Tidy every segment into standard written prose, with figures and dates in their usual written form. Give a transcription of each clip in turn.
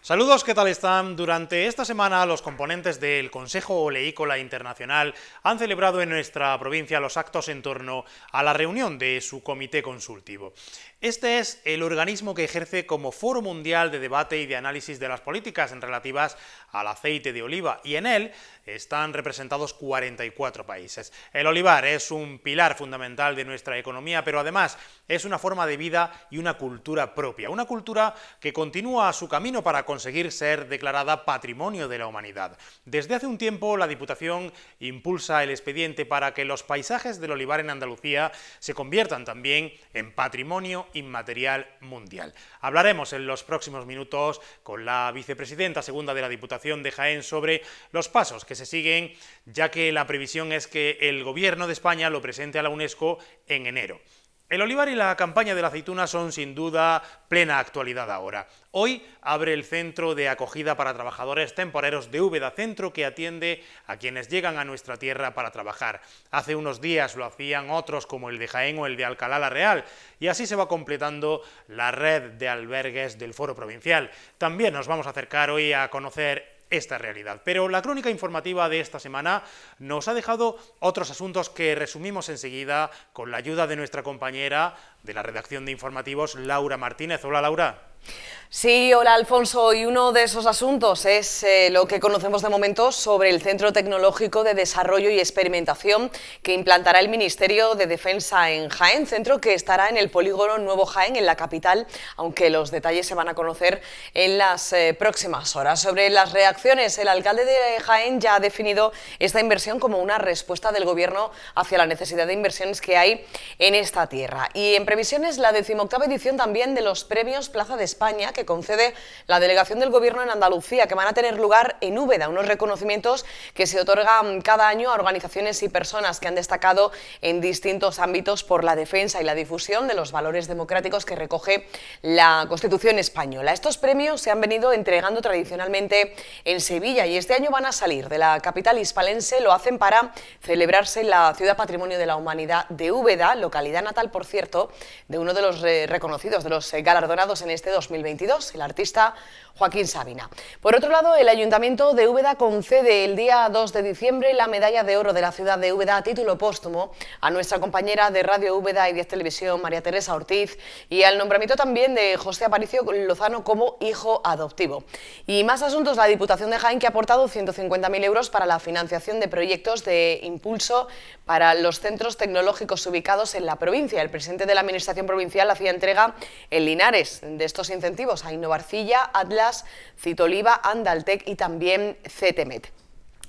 Saludos, ¿qué tal están? Durante esta semana los componentes del Consejo Oleícola Internacional han celebrado en nuestra provincia los actos en torno a la reunión de su comité consultivo. Este es el organismo que ejerce como foro mundial de debate y de análisis de las políticas relativas al aceite de oliva, y en él están representados 44 países. El olivar es un pilar fundamental de nuestra economía, pero además es una forma de vida y una cultura propia, una cultura que continúa su camino para conseguir ser declarada Patrimonio de la Humanidad. Desde hace un tiempo la Diputación impulsa el expediente para que los paisajes del olivar en Andalucía se conviertan también en patrimonio inmaterial mundial. Hablaremos en los próximos minutos con la vicepresidenta segunda de la Diputación de Jaén sobre los pasos que se siguen, ya que la previsión es que el Gobierno de España lo presente a la UNESCO en enero. El olivar y la campaña de la aceituna son sin duda plena actualidad ahora. Hoy abre el Centro de Acogida para Trabajadores Temporeros de Úbeda, centro que atiende a quienes llegan a nuestra tierra para trabajar. Hace unos días lo hacían otros como el de Jaén o el de Alcalá la Real, y así se va completando la red de albergues del Foro Provincial. También nos vamos a acercar hoy a conocer esta realidad. Pero la crónica informativa de esta semana nos ha dejado otros asuntos que resumimos enseguida con la ayuda de nuestra compañera de la redacción de informativos, Laura Martínez. Hola, Laura. Sí, hola Alfonso, y uno de esos asuntos es lo que conocemos de momento sobre el Centro Tecnológico de Desarrollo y Experimentación que implantará el Ministerio de Defensa en Jaén, centro que estará en el polígono Nuevo Jaén, en la capital, aunque los detalles se van a conocer en las próximas horas. Sobre las reacciones, el alcalde de Jaén ya ha definido esta inversión como una respuesta del Gobierno hacia la necesidad de inversiones que hay en esta tierra. Y en previsiones, la 18ª edición también de los premios Plaza de España, que concede la delegación del Gobierno en Andalucía, que van a tener lugar en Úbeda, unos reconocimientos que se otorgan cada año a organizaciones y personas que han destacado en distintos ámbitos por la defensa y la difusión de los valores democráticos que recoge la Constitución española. Estos premios se han venido entregando tradicionalmente en Sevilla y este año van a salir de la capital hispalense. Lo hacen para celebrarse en la Ciudad Patrimonio de la Humanidad de Úbeda, localidad natal, por cierto, de uno de los reconocidos, de los galardonados en este 2022, el artista Joaquín Sabina. Por otro lado, el Ayuntamiento de Úbeda concede el día 2 de diciembre la Medalla de Oro de la ciudad de Úbeda a título póstumo a nuestra compañera de Radio Úbeda y 10 Televisión, María Teresa Ortiz, y al nombramiento también de José Aparicio Lozano como hijo adoptivo. Y más asuntos, la Diputación de Jaén, que ha aportado 150.000 euros para la financiación de proyectos de impulso para los centros tecnológicos ubicados en la provincia. El presidente de la Administración provincial hacía entrega en Linares de estos incentivos a Innovarcilla, Atlas, Citoliva, Andaltec y también CTMet.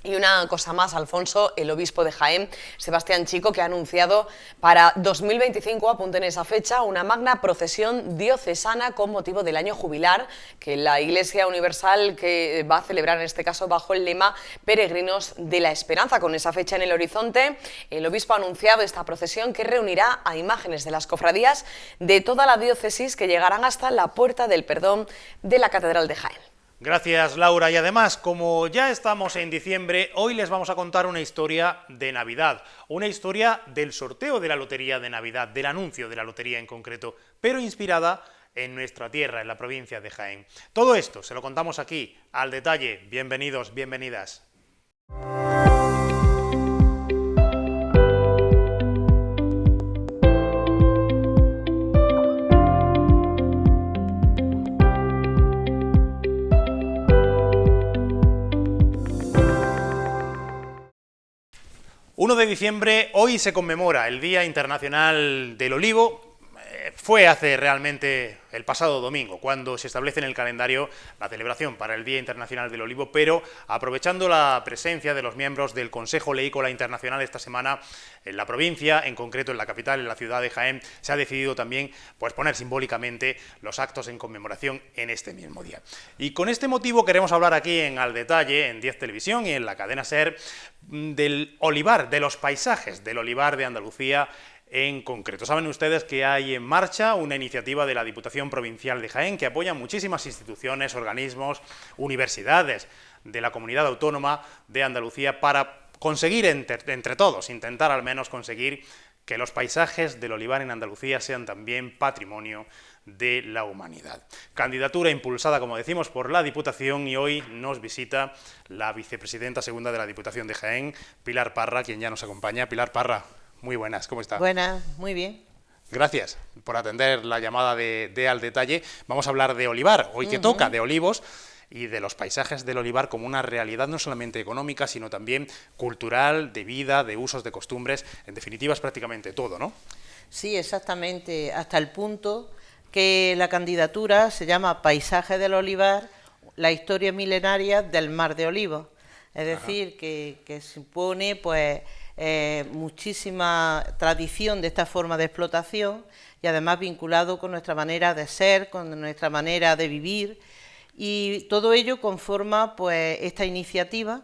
Y una cosa más, Alfonso, el obispo de Jaén, Sebastián Chico, que ha anunciado para 2025, apunten esa fecha, una magna procesión diocesana con motivo del año jubilar que la Iglesia Universal que va a celebrar, en este caso bajo el lema Peregrinos de la Esperanza. Con esa fecha en el horizonte, el obispo ha anunciado esta procesión que reunirá a imágenes de las cofradías de toda la diócesis que llegarán hasta la Puerta del Perdón de la Catedral de Jaén. Gracias, Laura. Y además, como ya estamos en diciembre, hoy les vamos a contar una historia de Navidad, una historia del sorteo de la Lotería de Navidad, del anuncio de la lotería en concreto, pero inspirada en nuestra tierra, en la provincia de Jaén. Todo esto se lo contamos aquí, al detalle. Bienvenidos, bienvenidas. ...1 de diciembre, hoy se conmemora el Día Internacional del Olivo. Fue hace realmente el pasado domingo, cuando se establece en el calendario la celebración para el Día Internacional del Olivo, pero aprovechando la presencia de los miembros del Consejo Oleícola Internacional esta semana en la provincia, en concreto en la capital, en la ciudad de Jaén, se ha decidido también poner simbólicamente los actos en conmemoración en este mismo día. Y con este motivo queremos hablar aquí en Al Detalle, en 10 Televisión y en la cadena SER, del olivar, de los paisajes del olivar de Andalucía en concreto. Saben ustedes que hay en marcha una iniciativa de la Diputación Provincial de Jaén que apoya muchísimas instituciones, organismos, universidades de la comunidad autónoma de Andalucía para conseguir entre todos, intentar al menos conseguir que los paisajes del olivar en Andalucía sean también patrimonio de la humanidad. Candidatura impulsada, como decimos, por la Diputación, y hoy nos visita la vicepresidenta segunda de la Diputación de Jaén, Pilar Parra, quien ya nos acompaña. Pilar Parra, muy buenas, ¿cómo está? Buenas, muy bien. Gracias por atender la llamada de Al Detalle. Vamos a hablar de olivar, hoy que toca, de olivos, y de los paisajes del olivar como una realidad no solamente económica, sino también cultural, de vida, de usos, de costumbres, en definitiva es prácticamente todo, ¿no? Sí, exactamente, hasta el punto que la candidatura se llama Paisaje del Olivar, la historia milenaria del Mar de Olivos. Es decir, que supone pues muchísima tradición de esta forma de explotación y además vinculado con nuestra manera de ser, con nuestra manera de vivir, y todo ello conforma pues esta iniciativa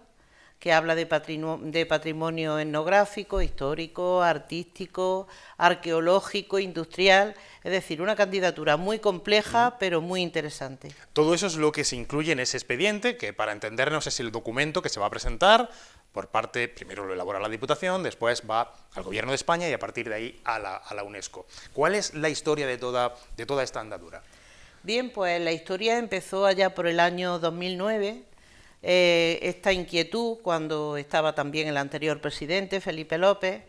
que habla de patrimonio etnográfico, histórico, artístico, arqueológico, industrial, es decir, una candidatura muy compleja pero muy interesante. Todo eso es lo que se incluye en ese expediente, que para entendernos es el documento que se va a presentar por parte, primero lo elabora la Diputación, después va al Gobierno de España y a partir de ahí a la UNESCO. ¿Cuál es la historia de toda esta andadura? Bien, pues la historia empezó allá por el año 2009, esta inquietud cuando estaba también el anterior presidente, Felipe López,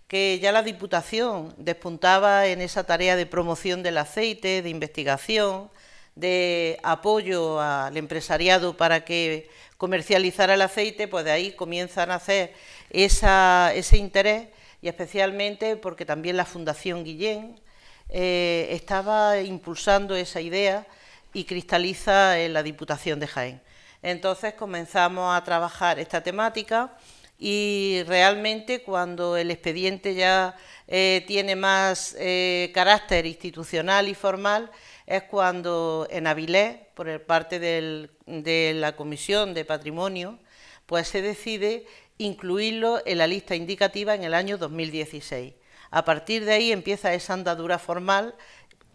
que ya la Diputación despuntaba en esa tarea de promoción del aceite, de investigación, de apoyo al empresariado para que comercializara el aceite, pues de ahí comienzan a hacer ese interés, y especialmente porque también la Fundación Guillén estaba impulsando esa idea y cristaliza en la Diputación de Jaén. Entonces comenzamos a trabajar esta temática y realmente cuando el expediente ya tiene más carácter institucional y formal es cuando en Avilés, por parte de la Comisión de Patrimonio, pues se decide incluirlo en la lista indicativa en el año 2016. A partir de ahí empieza esa andadura formal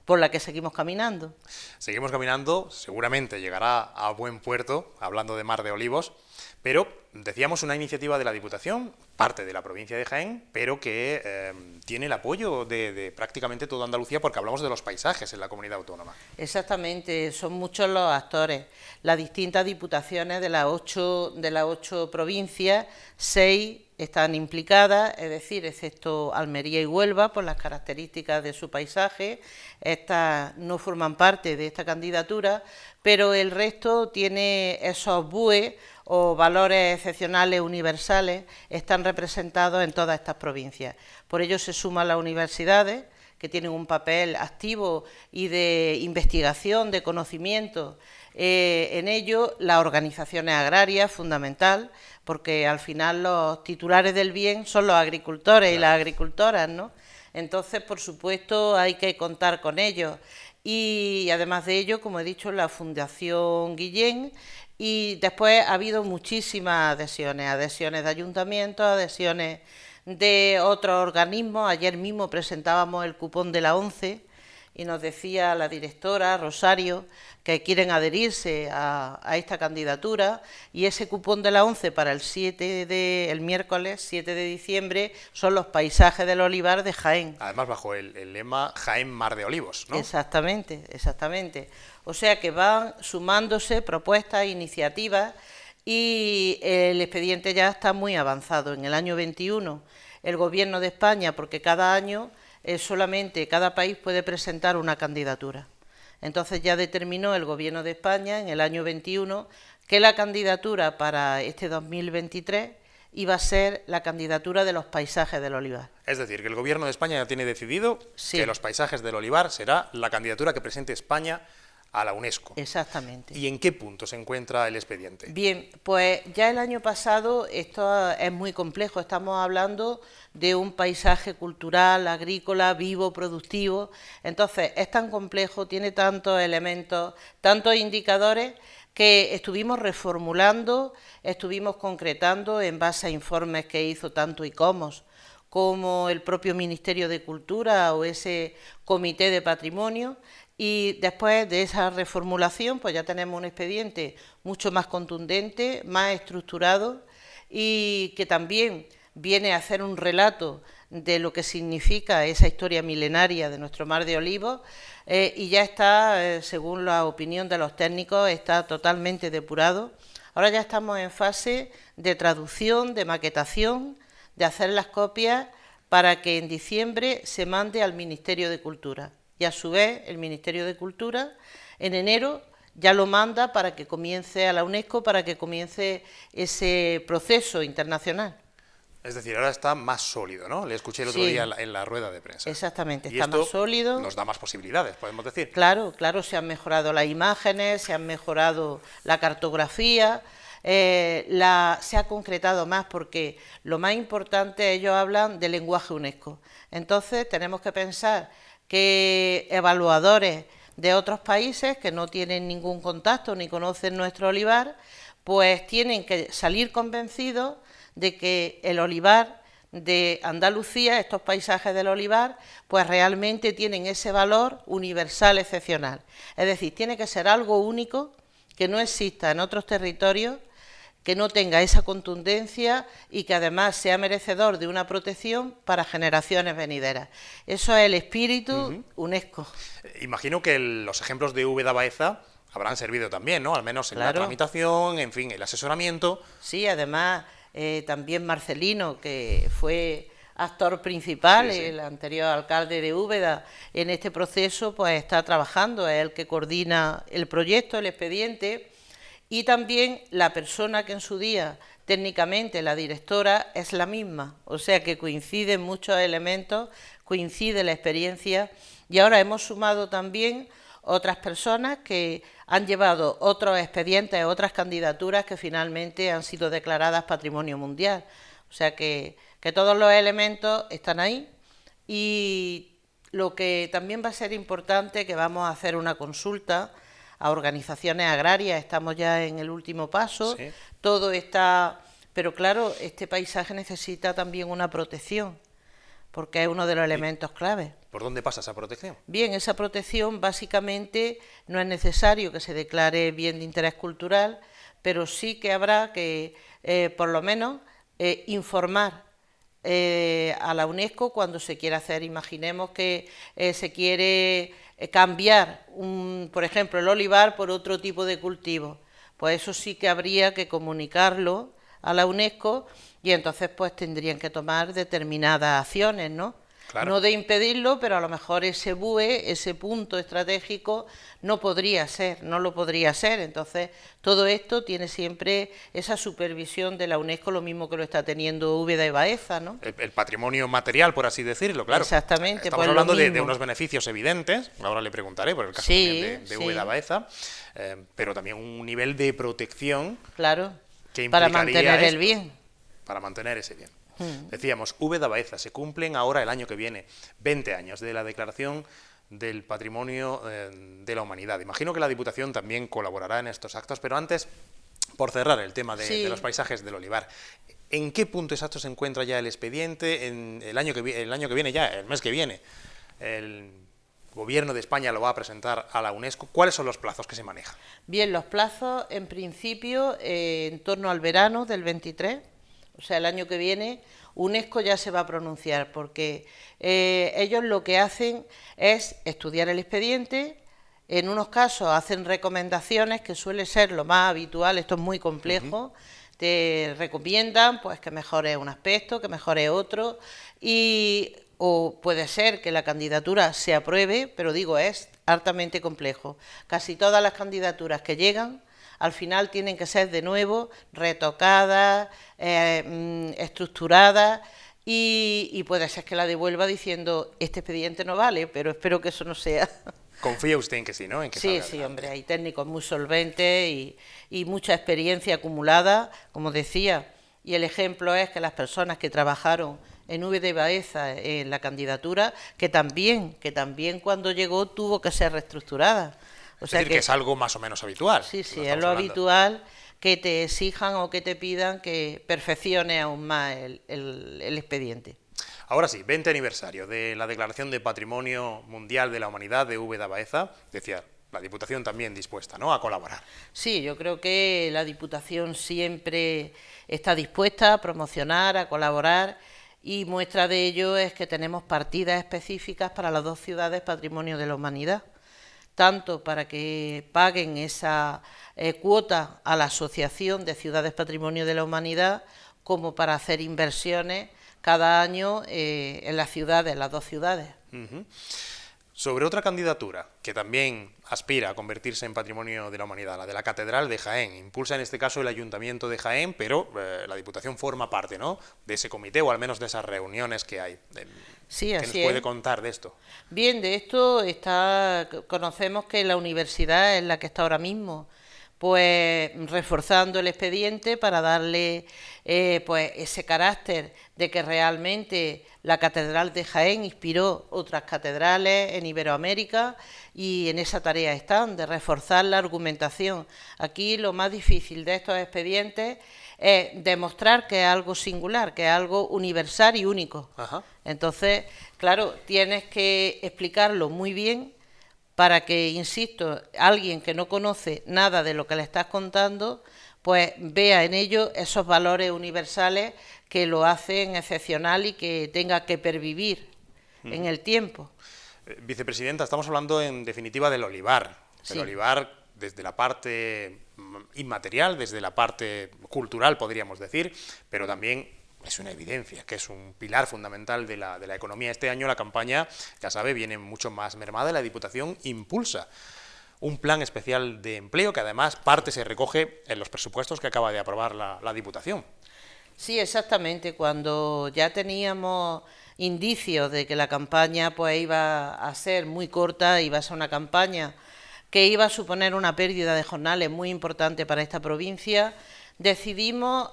por la que seguimos caminando. Seguimos caminando, seguramente llegará a buen puerto, hablando de Mar de Olivos, pero decíamos una iniciativa de la Diputación, parte de la provincia de Jaén, pero que tiene el apoyo de prácticamente toda Andalucía, porque hablamos de los paisajes en la comunidad autónoma. Exactamente, son muchos los actores. Las distintas diputaciones de las ocho provincias, 6 están implicadas, es decir, excepto Almería y Huelva, por las características de su paisaje. Estas no forman parte de esta candidatura, pero el resto tiene esos BUE o valores excepcionales universales, están representados en todas estas provincias. Por ello se suman las universidades, que tienen un papel activo y de investigación, de conocimiento. En ello, las organizaciones agrarias, fundamental, porque al final los titulares del bien son los agricultores y las agricultoras, ¿no? Entonces, por supuesto, hay que contar con ellos. Y además de ello, como he dicho, la Fundación Guillén, y después ha habido muchísimas adhesiones de ayuntamientos, adhesiones de otros organismos. Ayer mismo presentábamos el cupón de la ONCE y nos decía la directora, Rosario, que quieren adherirse a esta candidatura, y ese cupón de la ONCE para el miércoles 7 de diciembre son los paisajes del olivar de Jaén. Además bajo el lema Jaén Mar de Olivos, ¿no? Exactamente, exactamente. O sea que van sumándose propuestas, iniciativas, y el expediente ya está muy avanzado. En el año 21 el Gobierno de España, porque cada año solamente cada país puede presentar una candidatura. Entonces ya determinó el Gobierno de España en el año 21 que la candidatura para este 2023 iba a ser la candidatura de los paisajes del olivar. Es decir, que el Gobierno de España ya tiene decidido Sí. que los paisajes del olivar será la candidatura que presente España a la UNESCO. Exactamente. ¿Y en qué punto se encuentra el expediente? Bien, pues ya el año pasado esto es muy complejo, estamos hablando de un paisaje cultural, agrícola, vivo, productivo, entonces es tan complejo, tiene tantos elementos, tantos indicadores, que estuvimos reformulando, estuvimos concretando en base a informes que hizo tanto ICOMOS como el propio Ministerio de Cultura o ese Comité de Patrimonio. Y después de esa reformulación, pues ya tenemos un expediente mucho más contundente, más estructurado, y que también viene a hacer un relato de lo que significa esa historia milenaria de nuestro mar de olivos, y ya está, según la opinión de los técnicos, está totalmente depurado. Ahora ya estamos en fase de traducción, de maquetación, de hacer las copias para que en diciembre se mande al Ministerio de Cultura. Y a su vez el Ministerio de Cultura en enero ya lo manda para que comience a la UNESCO, para que comience ese proceso internacional. Es decir, ahora está más sólido, ¿no? Le escuché el otro día en la rueda de prensa. Exactamente, y está más sólido. Nos da más posibilidades, podemos decir. Claro, claro, se han mejorado las imágenes, se han mejorado la cartografía, se ha concretado más, porque lo más importante, ellos hablan del lenguaje UNESCO. Entonces tenemos que pensar que evaluadores de otros países que no tienen ningún contacto ni conocen nuestro olivar, pues tienen que salir convencidos de que el olivar de Andalucía, estos paisajes del olivar, pues realmente tienen ese valor universal excepcional. Es decir, tiene que ser algo único que no exista en otros territorios, que no tenga esa contundencia y que además sea merecedor de una protección para generaciones venideras. Eso es el espíritu UNESCO. Imagino que los ejemplos de Úbeda Baeza habrán servido también, ¿no? Al menos en la tramitación, en fin, el asesoramiento. Sí, además también Marcelino, que fue actor principal, el anterior alcalde de Úbeda, en este proceso, pues está trabajando, es el que coordina el proyecto, el expediente. Y también la persona que en su día, técnicamente, la directora, es la misma. O sea que coinciden muchos elementos, coincide la experiencia. Y ahora hemos sumado también otras personas que han llevado otros expedientes, otras candidaturas que finalmente han sido declaradas Patrimonio Mundial. O sea que todos los elementos están ahí. Y lo que también va a ser importante, que vamos a hacer una consulta a organizaciones agrarias, estamos ya en el último paso, todo está, pero claro, este paisaje necesita también una protección, porque es uno de los elementos clave. ¿Por dónde pasa esa protección? Bien, esa protección básicamente no es necesario que se declare bien de interés cultural, pero sí que habrá que, por lo menos, informar a la UNESCO cuando se quiera hacer. Imaginemos que se quiere cambiar, por ejemplo, el olivar por otro tipo de cultivo. Pues eso sí que habría que comunicarlo a la UNESCO y entonces pues tendrían que tomar determinadas acciones, ¿no? Claro. No de impedirlo, pero a lo mejor ese BUE, ese punto estratégico, no podría ser, no lo podría ser. Entonces, todo esto tiene siempre esa supervisión de la UNESCO, lo mismo que lo está teniendo Úbeda y Baeza, ¿no? El patrimonio material, por así decirlo, claro. Exactamente. Estamos hablando de unos beneficios evidentes, ahora le preguntaré por el caso también de Úbeda y Baeza, pero también un nivel de protección, claro, que para mantener el bien. Para mantener ese bien. Decíamos, Úbeda Baeza, se cumplen ahora el año que viene 20 años de la declaración del Patrimonio de la Humanidad. Imagino que la Diputación también colaborará en estos actos, pero antes, por cerrar el tema de los paisajes del olivar, ¿en qué punto exacto se encuentra ya el expediente? En el año que viene ya, el mes que viene, el Gobierno de España lo va a presentar a la UNESCO. ¿Cuáles son los plazos que se manejan? Bien, los plazos, en principio, en torno al verano del 23, o sea, el año que viene, UNESCO ya se va a pronunciar, porque ellos lo que hacen es estudiar el expediente, en unos casos hacen recomendaciones, que suele ser lo más habitual, esto es muy complejo, te recomiendan pues que mejore un aspecto, que mejore otro, o puede ser que la candidatura se apruebe, pero digo, es altamente complejo. Casi todas las candidaturas que llegan, al final tienen que ser de nuevo retocadas, estructuradas, y puede ser que la devuelva diciendo, este expediente no vale, pero espero que eso no sea. Confía usted en que sí, ¿no? En que sí, hombre, hay técnicos muy solventes y mucha experiencia acumulada, como decía, y el ejemplo es que las personas que trabajaron en Úbeda y Baeza en la candidatura, que también cuando llegó tuvo que ser reestructurada. O sea, es decir, que es algo más o menos habitual. Sí, es lo habitual, que te exijan o que te pidan que perfeccione aún más el expediente. Ahora sí, 20 aniversario de la Declaración de Patrimonio Mundial de la Humanidad de Úbeda Baeza. Decía, la Diputación también dispuesta, ¿no?, a colaborar. Sí, yo creo que la Diputación siempre está dispuesta a promocionar, a colaborar, y muestra de ello es que tenemos partidas específicas para las 2 ciudades Patrimonio de la Humanidad, tanto para que paguen esa cuota a la Asociación de Ciudades Patrimonio de la Humanidad, como para hacer inversiones cada año en las ciudades, las 2 ciudades. Sobre otra candidatura que también aspira a convertirse en Patrimonio de la Humanidad, la de la Catedral de Jaén. Impulsa en este caso el Ayuntamiento de Jaén, pero la Diputación forma parte, ¿no?, de ese comité, o al menos de esas reuniones que hay. Sí, ¿Qué así nos puede es. contar de esto? Bien, de esto conocemos que la universidad es la que está ahora mismo, pues reforzando el expediente para darle pues ese carácter de que realmente la Catedral de Jaén inspiró otras catedrales en Iberoamérica, y en esa tarea están, de reforzar la argumentación. Aquí lo más difícil de estos expedientes es demostrar que es algo singular, que es algo universal y único. Ajá. Entonces, claro, tienes que explicarlo muy bien para que, insisto, alguien que no conoce nada de lo que le estás contando, pues vea en ello esos valores universales que lo hacen excepcional y que tenga que pervivir en el tiempo. Vicepresidenta, estamos hablando en definitiva del olivar. Sí. El olivar desde la parte inmaterial, desde la parte cultural, podríamos decir, pero también es una evidencia que es un pilar fundamental de la economía. Este año la campaña, ya sabe, viene mucho más mermada y la Diputación impulsa un plan especial de empleo que además parte se recoge en los presupuestos que acaba de aprobar la Diputación. Sí, exactamente. Cuando ya teníamos indicios de que la campaña pues iba a ser muy corta, iba a ser una campaña que iba a suponer una pérdida de jornales muy importante para esta provincia, decidimos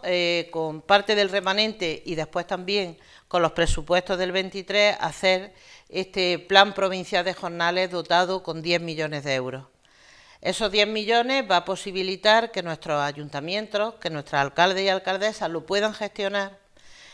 con parte del remanente y después también con los presupuestos del 23 hacer este plan provincial de jornales dotado con 10 millones de euros. Esos 10 millones va a posibilitar que nuestros ayuntamientos, que nuestros alcaldes y alcaldesas lo puedan gestionar,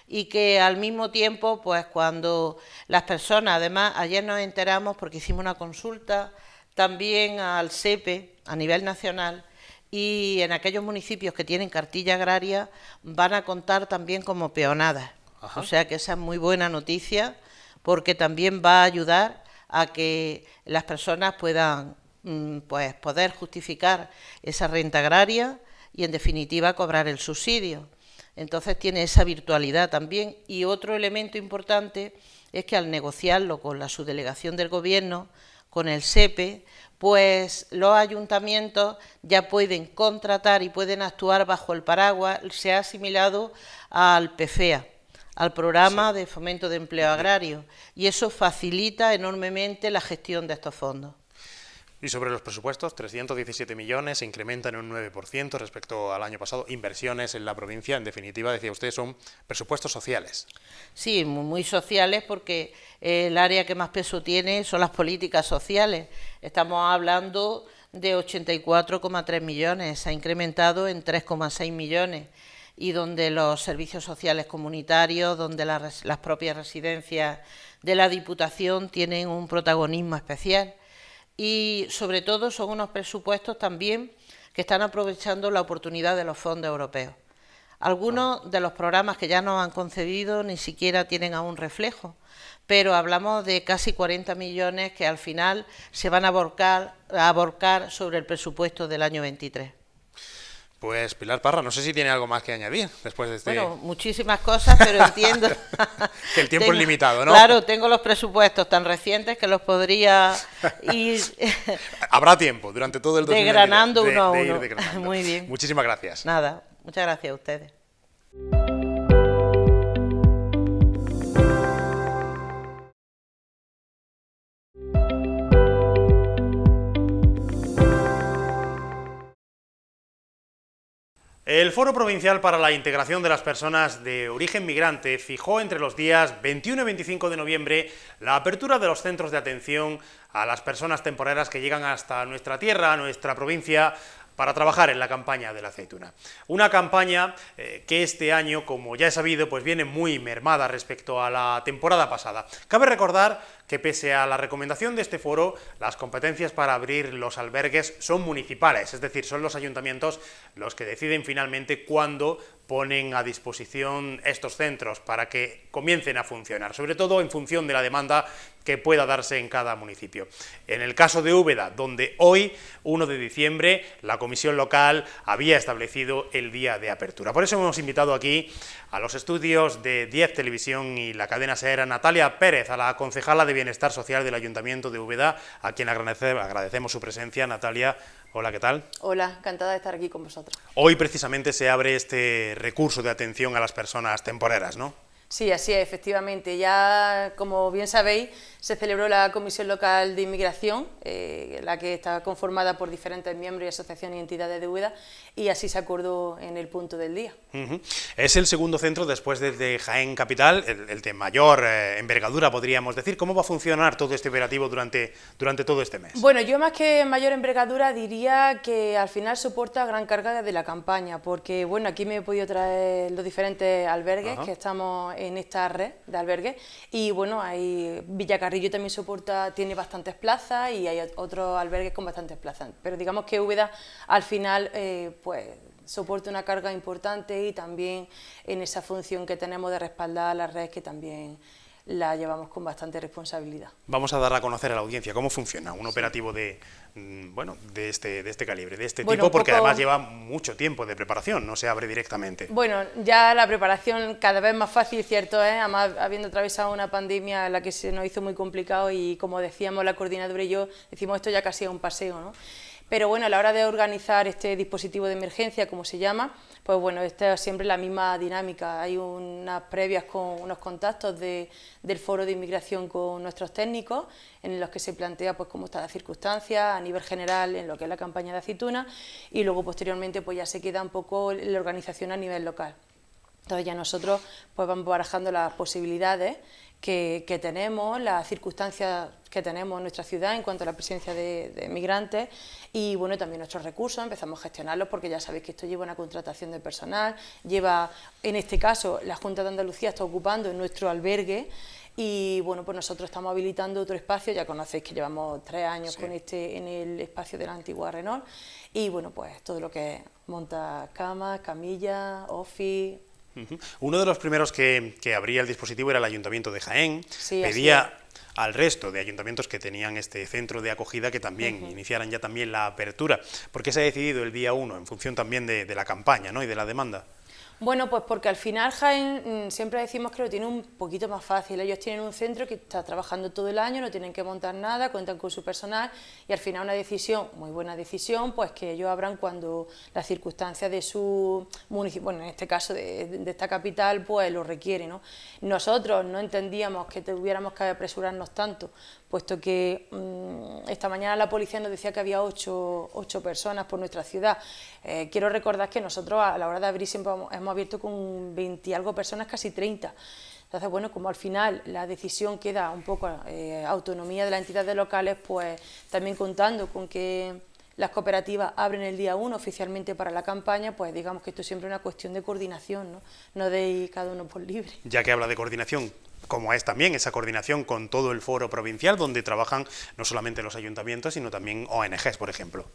y que al mismo tiempo, pues cuando las personas, además ayer nos enteramos porque hicimos una consulta también al SEPE a nivel nacional, y en aquellos municipios que tienen cartilla agraria van a contar también como peonadas. Ajá. O sea que esa es muy buena noticia, porque también va a ayudar a que las personas puedan pues poder justificar esa renta agraria y en definitiva cobrar el subsidio. Entonces tiene esa virtualidad también. Y otro elemento importante es que al negociarlo con la subdelegación del Gobierno, con el SEPE, pues los ayuntamientos ya pueden contratar y pueden actuar bajo el paraguas. Se ha asimilado al PFEA, al Programa de Fomento de Empleo Agrario, y eso facilita enormemente la gestión de estos fondos. Y sobre los presupuestos, 317 millones, se incrementan en un 9% respecto al año pasado. Inversiones en la provincia, en definitiva, decía usted, son presupuestos sociales. Sí, muy sociales, porque el área que más peso tiene son las políticas sociales. Estamos hablando de 84,3 millones, se ha incrementado en 3,6 millones, y donde los servicios sociales comunitarios, donde las propias residencias de la Diputación tienen un protagonismo especial. Y sobre todo son unos presupuestos también que están aprovechando la oportunidad de los fondos europeos. Algunos de los programas que ya nos han concedido ni siquiera tienen aún reflejo, pero hablamos de casi 40 millones que al final se van a aborcar sobre el presupuesto del año 23. Pues Pilar Parra, no sé si tiene algo más que añadir después de este... Bueno, muchísimas cosas, pero entiendo... que el tiempo es limitado, ¿no? Claro, tengo los presupuestos tan recientes que los podría ir... Habrá tiempo durante todo el 2023 desgranando uno a uno. ir desgranando. Muy bien. Muchísimas gracias. Nada, muchas gracias a ustedes. El Foro Provincial para la Integración de las Personas de Origen Migrante fijó entre los días 21 y 25 de noviembre la apertura de los centros de atención a las personas temporeras que llegan hasta nuestra tierra, a nuestra provincia, para trabajar en la campaña de la aceituna. Una campaña que este año, como ya he sabido, pues viene muy mermada respecto a la temporada pasada. Cabe recordar que pese a la recomendación de este foro, las competencias para abrir los albergues son municipales, es decir, son los ayuntamientos los que deciden finalmente cuándo ponen a disposición estos centros para que comiencen a funcionar, sobre todo en función de la demanda que pueda darse en cada municipio. En el caso de Úbeda, donde hoy, 1 de diciembre, la comisión local había establecido el día de apertura. Por eso hemos invitado aquí a los estudios de 10 Televisión y la cadena SER a Natalia Pérez, a la concejala de Bienestar Social del Ayuntamiento de Úbeda, a quien agradecemos su presencia. Natalia, hola, ¿qué tal? Hola, encantada de estar aquí con vosotros. Hoy precisamente se abre este recurso de atención a las personas temporeras, ¿no? Sí, así es, efectivamente. Ya, como bien sabéis, se celebró la Comisión Local de Inmigración, la que está conformada por diferentes miembros y asociaciones y entidades de Úbeda, y así se acordó en el punto del día. Es el segundo centro después de Jaén Capital, el de mayor envergadura, podríamos decir. ¿Cómo va a funcionar todo este operativo durante todo este mes? Bueno, yo más que mayor envergadura diría que al final soporta gran carga de la campaña, porque bueno, aquí me he podido traer los diferentes albergues que estamos en esta red de albergues, y bueno, hay Villacarrillo también tiene bastantes plazas y hay otros albergues con bastantes plazas, pero digamos que Úbeda al final pues soporta una carga importante y también en esa función que tenemos de respaldar a las redes, que también la llevamos con bastante responsabilidad. Vamos a dar a conocer a la audiencia cómo funciona un operativo de este calibre, de este tipo, porque además lleva mucho tiempo de preparación, no se abre directamente. Bueno, ya la preparación cada vez más fácil, cierto es, además habiendo atravesado una pandemia en la que se nos hizo muy complicado y como decíamos la coordinadora y yo, decimos esto ya casi es un paseo, ¿no? Pero bueno, a la hora de organizar este dispositivo de emergencia, como se llama, pues bueno, esta es siempre la misma dinámica. Hay unas previas con unos contactos del foro de inmigración con nuestros técnicos, en los que se plantea pues cómo está la circunstancia a nivel general en lo que es la campaña de aceituna, y luego posteriormente pues ya se queda un poco la organización a nivel local. Entonces ya nosotros pues vamos barajando las posibilidades que tenemos, las circunstancias que tenemos en nuestra ciudad en cuanto a la presencia de migrantes y bueno, también nuestros recursos, empezamos a gestionarlos porque ya sabéis que esto lleva una contratación de personal, en este caso la Junta de Andalucía está ocupando nuestro albergue y bueno, pues nosotros estamos habilitando otro espacio, ya conocéis que llevamos 3 años con en el espacio de la antigua Renault y bueno, pues todo lo que es monta camas, camillas, office. Uno de los primeros que abría el dispositivo era el Ayuntamiento de Jaén. Sí, pedía al resto de ayuntamientos que tenían este centro de acogida que también iniciaran ya también la apertura. ¿Por qué se ha decidido el día 1 en función también de la campaña, ¿no?, y de la demanda? Bueno, pues porque al final Jaén siempre decimos que lo tiene un poquito más fácil. Ellos tienen un centro que está trabajando todo el año, no tienen que montar nada, cuentan con su personal y al final una decisión, muy buena decisión, pues que ellos abran cuando las circunstancias de su municipio, bueno, en este caso de esta capital, pues lo requiere, ¿no? Nosotros no entendíamos que tuviéramos que apresurarnos tanto, puesto que esta mañana la policía nos decía que había 8 personas por nuestra ciudad. Quiero recordar que nosotros a la hora de abrir siempre hemos abierto con 20 y algo personas, casi 30. Entonces, bueno, como al final la decisión queda un poco autonomía de las entidades locales, pues también contando con que las cooperativas abren el día 1 oficialmente para la campaña, pues digamos que esto es siempre una cuestión de coordinación, no de ir cada uno por libre. Ya que habla de coordinación, como es también esa coordinación con todo el foro provincial, donde trabajan no solamente los ayuntamientos, sino también ONGs, por ejemplo.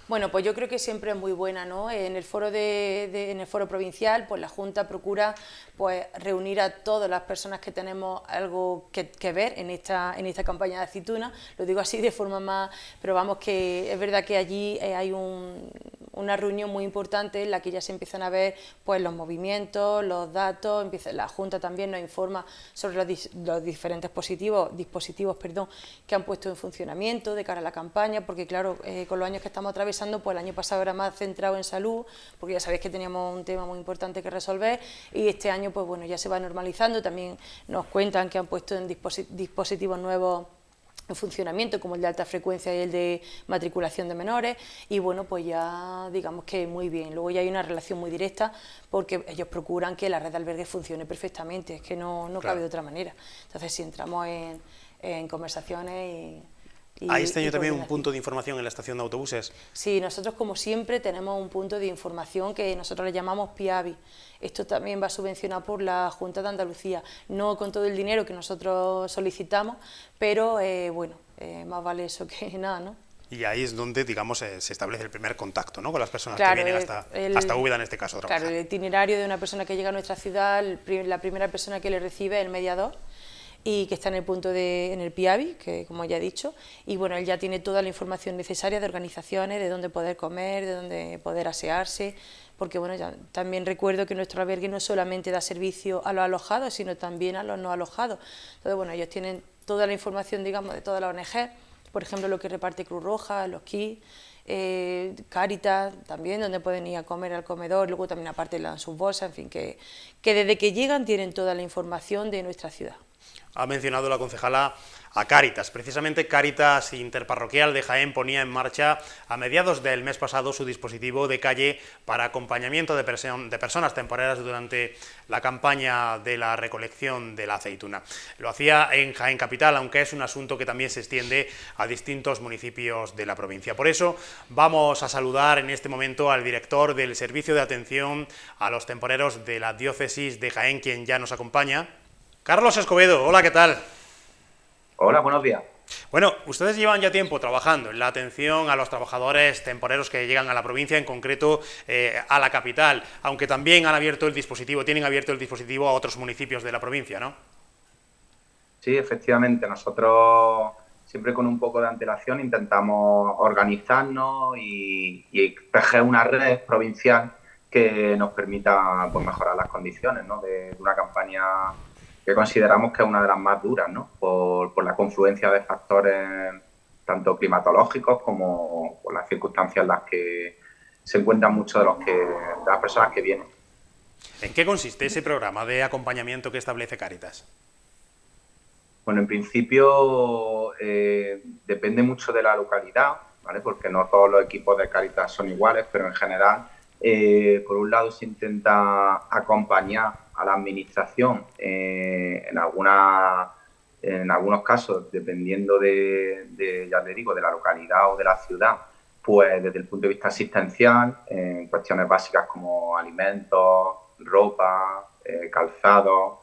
Bueno, pues yo creo que siempre es muy buena, ¿no? En el foro en el foro provincial, pues la Junta procura pues reunir a todas las personas que tenemos algo que ver en esta campaña de aceituna. Lo digo así de forma más, pero vamos, que es verdad que allí hay una reunión muy importante en la que ya se empiezan a ver pues los movimientos, los datos, la Junta también nos informa sobre los diferentes dispositivos que han puesto en funcionamiento de cara a la campaña, porque claro, con los años que estamos atravesando, pues el año pasado era más centrado en salud, porque ya sabéis que teníamos un tema muy importante que resolver, y este año pues bueno, ya se va normalizando. También nos cuentan que han puesto en dispositivos nuevos en funcionamiento, como el de alta frecuencia y el de matriculación de menores, y bueno, pues ya digamos que muy bien. Luego ya hay una relación muy directa, porque ellos procuran que la red de albergues funcione perfectamente, es que no cabe de otra manera. Entonces, si entramos en conversaciones ¿Hay este año también un coordinación. punto de información en la estación de autobuses? Sí, nosotros como siempre tenemos un punto de información que nosotros le llamamos PIABI. Esto también va subvencionado por la Junta de Andalucía, no con todo el dinero que nosotros solicitamos, pero bueno, más vale eso que nada, ¿no? Y ahí es donde, digamos, se establece el primer contacto, ¿no?, con las personas Claro, que vienen hasta Úbeda, en este caso, a trabajar. Claro, el itinerario de una persona que llega a nuestra ciudad, la primera persona que le recibe es el mediador, y que está en el punto en el PIABI, que como ya he dicho, y bueno, él ya tiene toda la información necesaria de organizaciones, de dónde poder comer, de dónde poder asearse, porque bueno, también recuerdo que nuestro albergue no solamente da servicio a los alojados, sino también a los no alojados. Entonces bueno, ellos tienen toda la información, digamos, de toda la ONG, por ejemplo, lo que reparte Cruz Roja, los kits, Cáritas también, donde pueden ir a comer al comedor, luego también aparte le dan sus bolsas, en fin, que desde que llegan tienen toda la información de nuestra ciudad. Ha mencionado la concejala a Cáritas. Precisamente Cáritas Interparroquial de Jaén ponía en marcha a mediados del mes pasado su dispositivo de calle para acompañamiento de personas temporeras durante la campaña de la recolección de la aceituna. Lo hacía en Jaén Capital, aunque es un asunto que también se extiende a distintos municipios de la provincia. Por eso vamos a saludar en este momento al director del Servicio de Atención a los Temporeros de la Diócesis de Jaén, quien ya nos acompaña. Carlos Escobedo, hola, ¿qué tal? Hola, buenos días. Bueno, ustedes llevan ya tiempo trabajando en la atención a los trabajadores temporeros que llegan a la provincia, en concreto a la capital, aunque también han abierto el dispositivo, tienen abierto el dispositivo a otros municipios de la provincia, ¿no? Sí, efectivamente, nosotros siempre con un poco de antelación intentamos organizarnos y tejer una red provincial que nos permita pues, mejorar las condiciones, ¿no?, de una campaña que consideramos que es una de las más duras, ¿no?, por la confluencia de factores tanto climatológicos como por las circunstancias en las que se encuentran muchos de las personas que vienen. ¿En qué consiste ese programa de acompañamiento que establece Cáritas? Bueno, en principio depende mucho de la localidad, ¿vale?, porque no todos los equipos de Cáritas son iguales, pero en general, por un lado se intenta acompañar a la administración en algunos casos, dependiendo ya le digo, de la localidad o de la ciudad, pues desde el punto de vista asistencial, en cuestiones básicas como alimentos, ropa, calzado,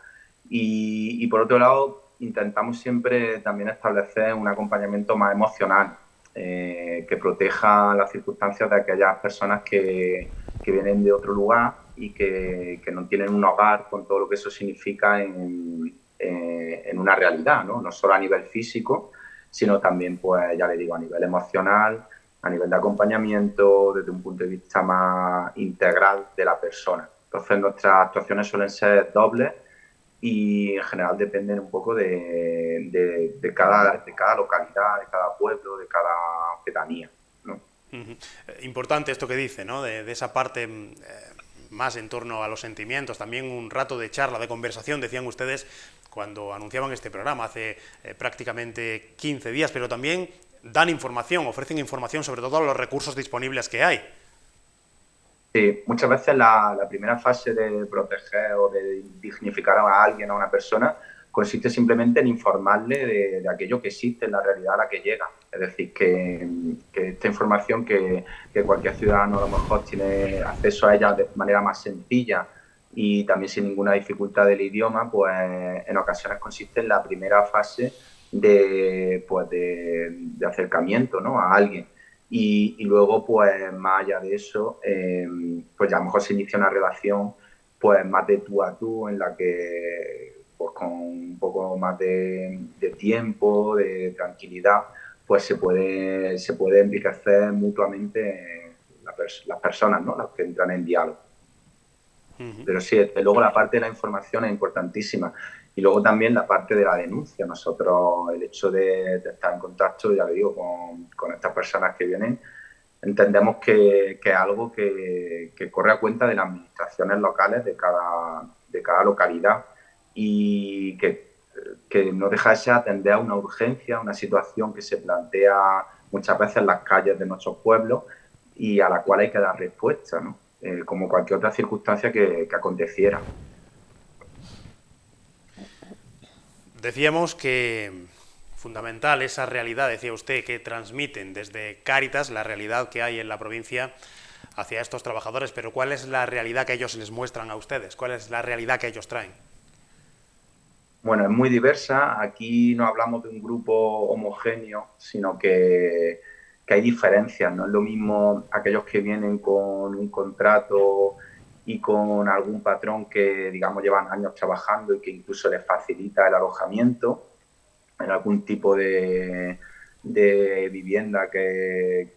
y por otro lado intentamos siempre también establecer un acompañamiento más emocional, que proteja las circunstancias de aquellas personas que vienen de otro lugar y que no tienen un hogar con todo lo que eso significa en una realidad, ¿no? No solo a nivel físico, sino también, pues ya le digo, a nivel emocional, a nivel de acompañamiento, desde un punto de vista más integral de la persona. Entonces nuestras actuaciones suelen ser dobles y en general dependen un poco de cada localidad, de cada pueblo, de cada pedanía, ¿no? Importante esto que dice, ¿no?, de esa parte más en torno a los sentimientos, también un rato de charla, de conversación, decían ustedes cuando anunciaban este programa hace prácticamente 15 días, pero también dan información, ofrecen información sobre todos los recursos disponibles que hay. Sí, muchas veces la primera fase de proteger o de dignificar a alguien, a una persona, consiste simplemente en informarle de aquello que existe en la realidad a la que llega. Es decir, que esta información que cualquier ciudadano a lo mejor tiene acceso a ella de manera más sencilla y también sin ninguna dificultad del idioma, pues en ocasiones consiste en la primera fase de acercamiento, ¿no?, a alguien. Y luego, pues más allá de eso, pues ya a lo mejor se inicia una relación pues más de tú a tú, en la que pues con un poco más de tiempo, de tranquilidad, pues se puede enriquecer mutuamente las personas, ¿no?, las que entran en diálogo. Pero sí, desde luego la parte de la información es importantísima. Y luego también la parte de la denuncia. Nosotros, el hecho de estar en contacto, ya le digo, con estas personas que vienen, entendemos que es algo que corre a cuenta de las administraciones locales de cada localidad y que no deja de ser atender a una urgencia, una situación que se plantea muchas veces en las calles de nuestros pueblos y a la cual hay que dar respuesta, ¿no?, como cualquier otra circunstancia que aconteciera. Decíamos que fundamental esa realidad, decía usted, que transmiten desde Cáritas, la realidad que hay en la provincia hacia estos trabajadores, pero ¿cuál es la realidad que ellos les muestran a ustedes? ¿Cuál es la realidad que ellos traen? Bueno, es muy diversa. Aquí no hablamos de un grupo homogéneo, sino que hay diferencias. No es lo mismo aquellos que vienen con un contrato y con algún patrón que, digamos, llevan años trabajando y que incluso les facilita el alojamiento en algún tipo de vivienda que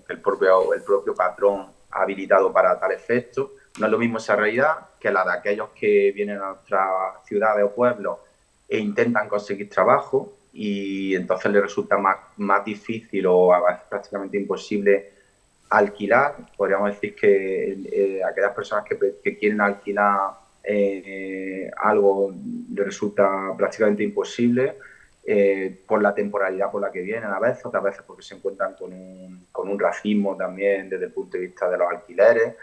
el propio patrón ha habilitado para tal efecto. No es lo mismo esa realidad que la de aquellos que vienen a nuestras ciudades o pueblos e intentan conseguir trabajo y entonces les resulta más difícil o a veces prácticamente imposible alquilar. Podríamos decir que aquellas personas que quieren alquilar algo les resulta prácticamente imposible por la temporalidad por la que vienen a veces, otras veces porque se encuentran con un racismo también desde el punto de vista de los alquileres.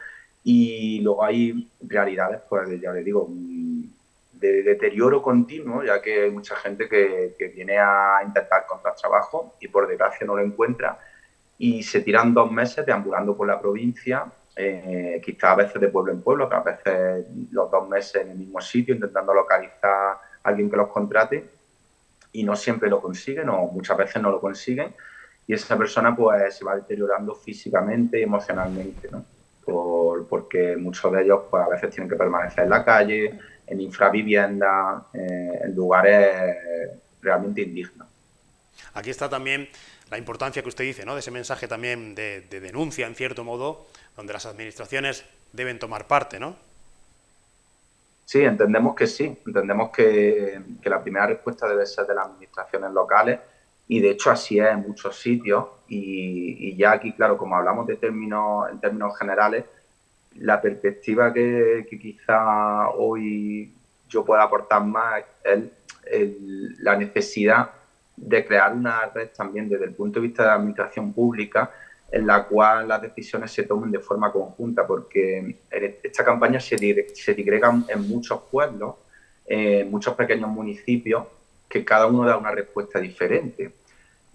Y luego hay realidades, pues ya les digo, de deterioro continuo, ya que hay mucha gente que viene a intentar encontrar trabajo y por desgracia no lo encuentra y se tiran 2 meses deambulando por la provincia, quizás a veces de pueblo en pueblo, otras veces los 2 meses en el mismo sitio intentando localizar a alguien que los contrate y no siempre lo consiguen o muchas veces no lo consiguen y esa persona pues se va deteriorando físicamente y emocionalmente, ¿no? Porque muchos de ellos pues a veces tienen que permanecer en la calle, en infraviviendas, en lugares realmente indignos. Aquí está también la importancia que usted dice, ¿no?, de ese mensaje también de denuncia, en cierto modo, donde las administraciones deben tomar parte, ¿no? Sí, entendemos que sí. Entendemos que la primera respuesta debe ser de las administraciones locales y de hecho así es en muchos sitios y ya aquí, claro, como hablamos en términos generales, la perspectiva que quizá hoy yo pueda aportar más es la necesidad de crear una red también desde el punto de vista de la administración pública en la cual las decisiones se tomen de forma conjunta, porque en esta campaña se digregan en muchos pueblos, muchos pequeños municipios, que cada uno da una respuesta diferente.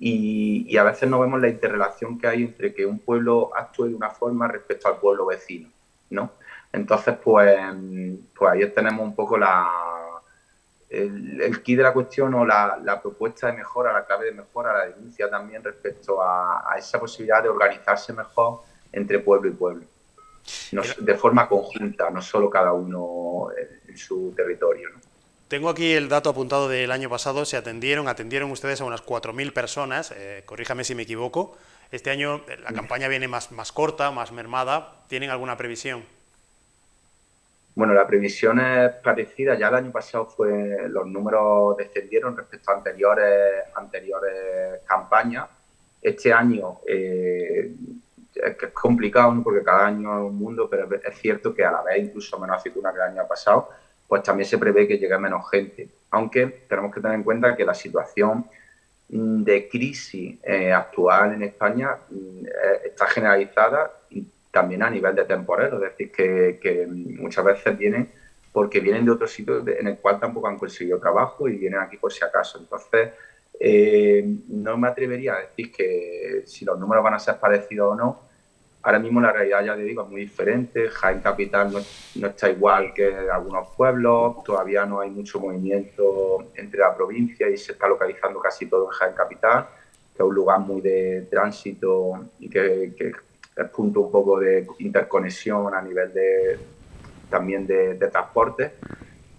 Y a veces no vemos la interrelación que hay entre que un pueblo actúe de una forma respecto al pueblo vecino, ¿no? Entonces, pues ahí tenemos un poco el quid de la cuestión o la propuesta de mejora, la clave de mejora, la denuncia también respecto a esa posibilidad de organizarse mejor entre pueblo y pueblo, de forma conjunta, no solo cada uno en su territorio, ¿no? Tengo aquí el dato apuntado del año pasado, atendieron ustedes a unas 4.000 personas, corríjame si me equivoco. Este año la campaña viene más corta, más mermada. ¿Tienen alguna previsión? Bueno, la previsión es parecida. Ya el año pasado los números descendieron respecto a anteriores campañas. Este año es complicado, ¿no?, porque cada año es un mundo, pero es cierto que a la vez incluso menos aceituna que el año pasado, pues también se prevé que llegue menos gente. Aunque tenemos que tener en cuenta que la situación de crisis actual en España está generalizada y también a nivel de temporero, es decir, que muchas veces vienen porque vienen de otro sitio en el cual tampoco han conseguido trabajo y vienen aquí por si acaso. Entonces, no me atrevería a decir que si los números van a ser parecidos o no. Ahora mismo la realidad, ya le digo, es muy diferente. Jaén Capital no está igual que algunos pueblos, todavía no hay mucho movimiento entre la provincia y se está localizando casi todo en Jaén Capital, que es un lugar muy de tránsito y que es punto un poco de interconexión a nivel también de transporte.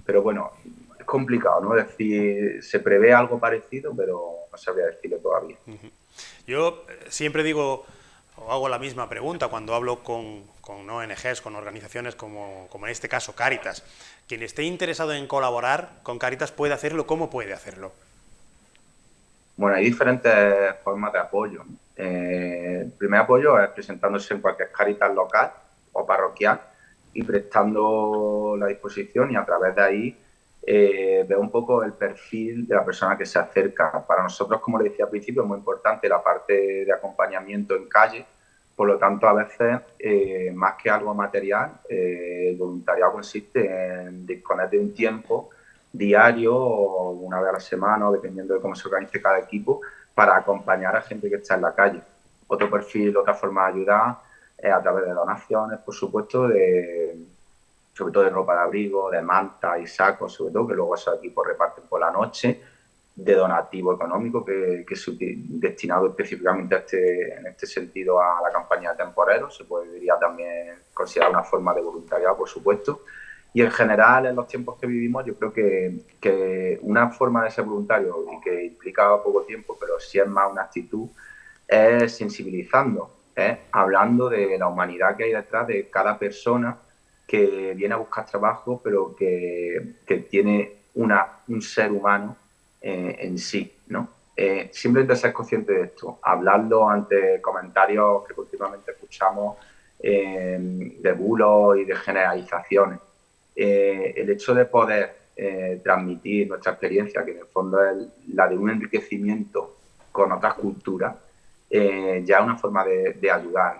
Pero bueno, es complicado, ¿no? Es decir, se prevé algo parecido, pero no sabría decirlo todavía. Yo siempre digo, o hago la misma pregunta cuando hablo con ONGs, con organizaciones como en este caso Cáritas. Quien esté interesado en colaborar con Cáritas puede hacerlo. ¿Cómo puede hacerlo? Bueno, hay diferentes formas de apoyo. El primer apoyo es presentándose en cualquier Cáritas local o parroquial y prestando la disposición, y a través de ahí ver un poco el perfil de la persona que se acerca. Para nosotros, como le decía al principio, es muy importante la parte de acompañamiento en calle. Por lo tanto, a veces, más que algo material, el voluntariado consiste en disponer de un tiempo diario o una vez a la semana, o dependiendo de cómo se organice cada equipo, para acompañar a gente que está en la calle. Otro perfil, otra forma de ayudar es a través de donaciones, por supuesto, sobre todo de ropa de abrigo, de mantas y sacos, sobre todo, que luego esos equipos reparten por la noche, de donativo económico que es destinado específicamente en este sentido a la campaña de temporeros. Se podría también considerar una forma de voluntariado, por supuesto. Y en general, en los tiempos que vivimos, yo creo que una forma de ser voluntario, y que implica poco tiempo, pero sí es más una actitud, es sensibilizando, hablando de la humanidad que hay detrás de cada persona que viene a buscar trabajo, pero que tiene un ser humano en sí, ¿no? Simplemente ser consciente de esto, hablarlo ante comentarios que continuamente escuchamos de bulos y de generalizaciones. El hecho de poder transmitir nuestra experiencia, que en el fondo es la de un enriquecimiento con otras culturas, ya es una forma de ayudar,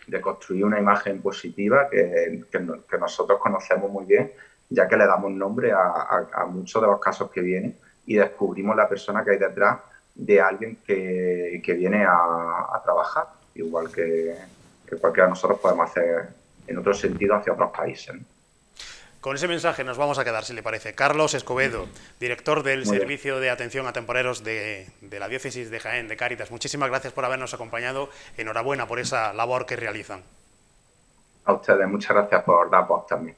de construir una imagen positiva que nosotros conocemos muy bien, ya que le damos nombre a muchos de los casos que vienen y descubrimos la persona que hay detrás de alguien que viene a trabajar, igual que cualquiera de nosotros podemos hacer en otro sentido hacia otros países, ¿no? Con ese mensaje nos vamos a quedar, si le parece. Carlos Escobedo, director del Servicio de Atención a Temporeros de la Diócesis de Jaén, de Cáritas. Muchísimas gracias por habernos acompañado. Enhorabuena por esa labor que realizan. A ustedes, muchas gracias por dar voz también.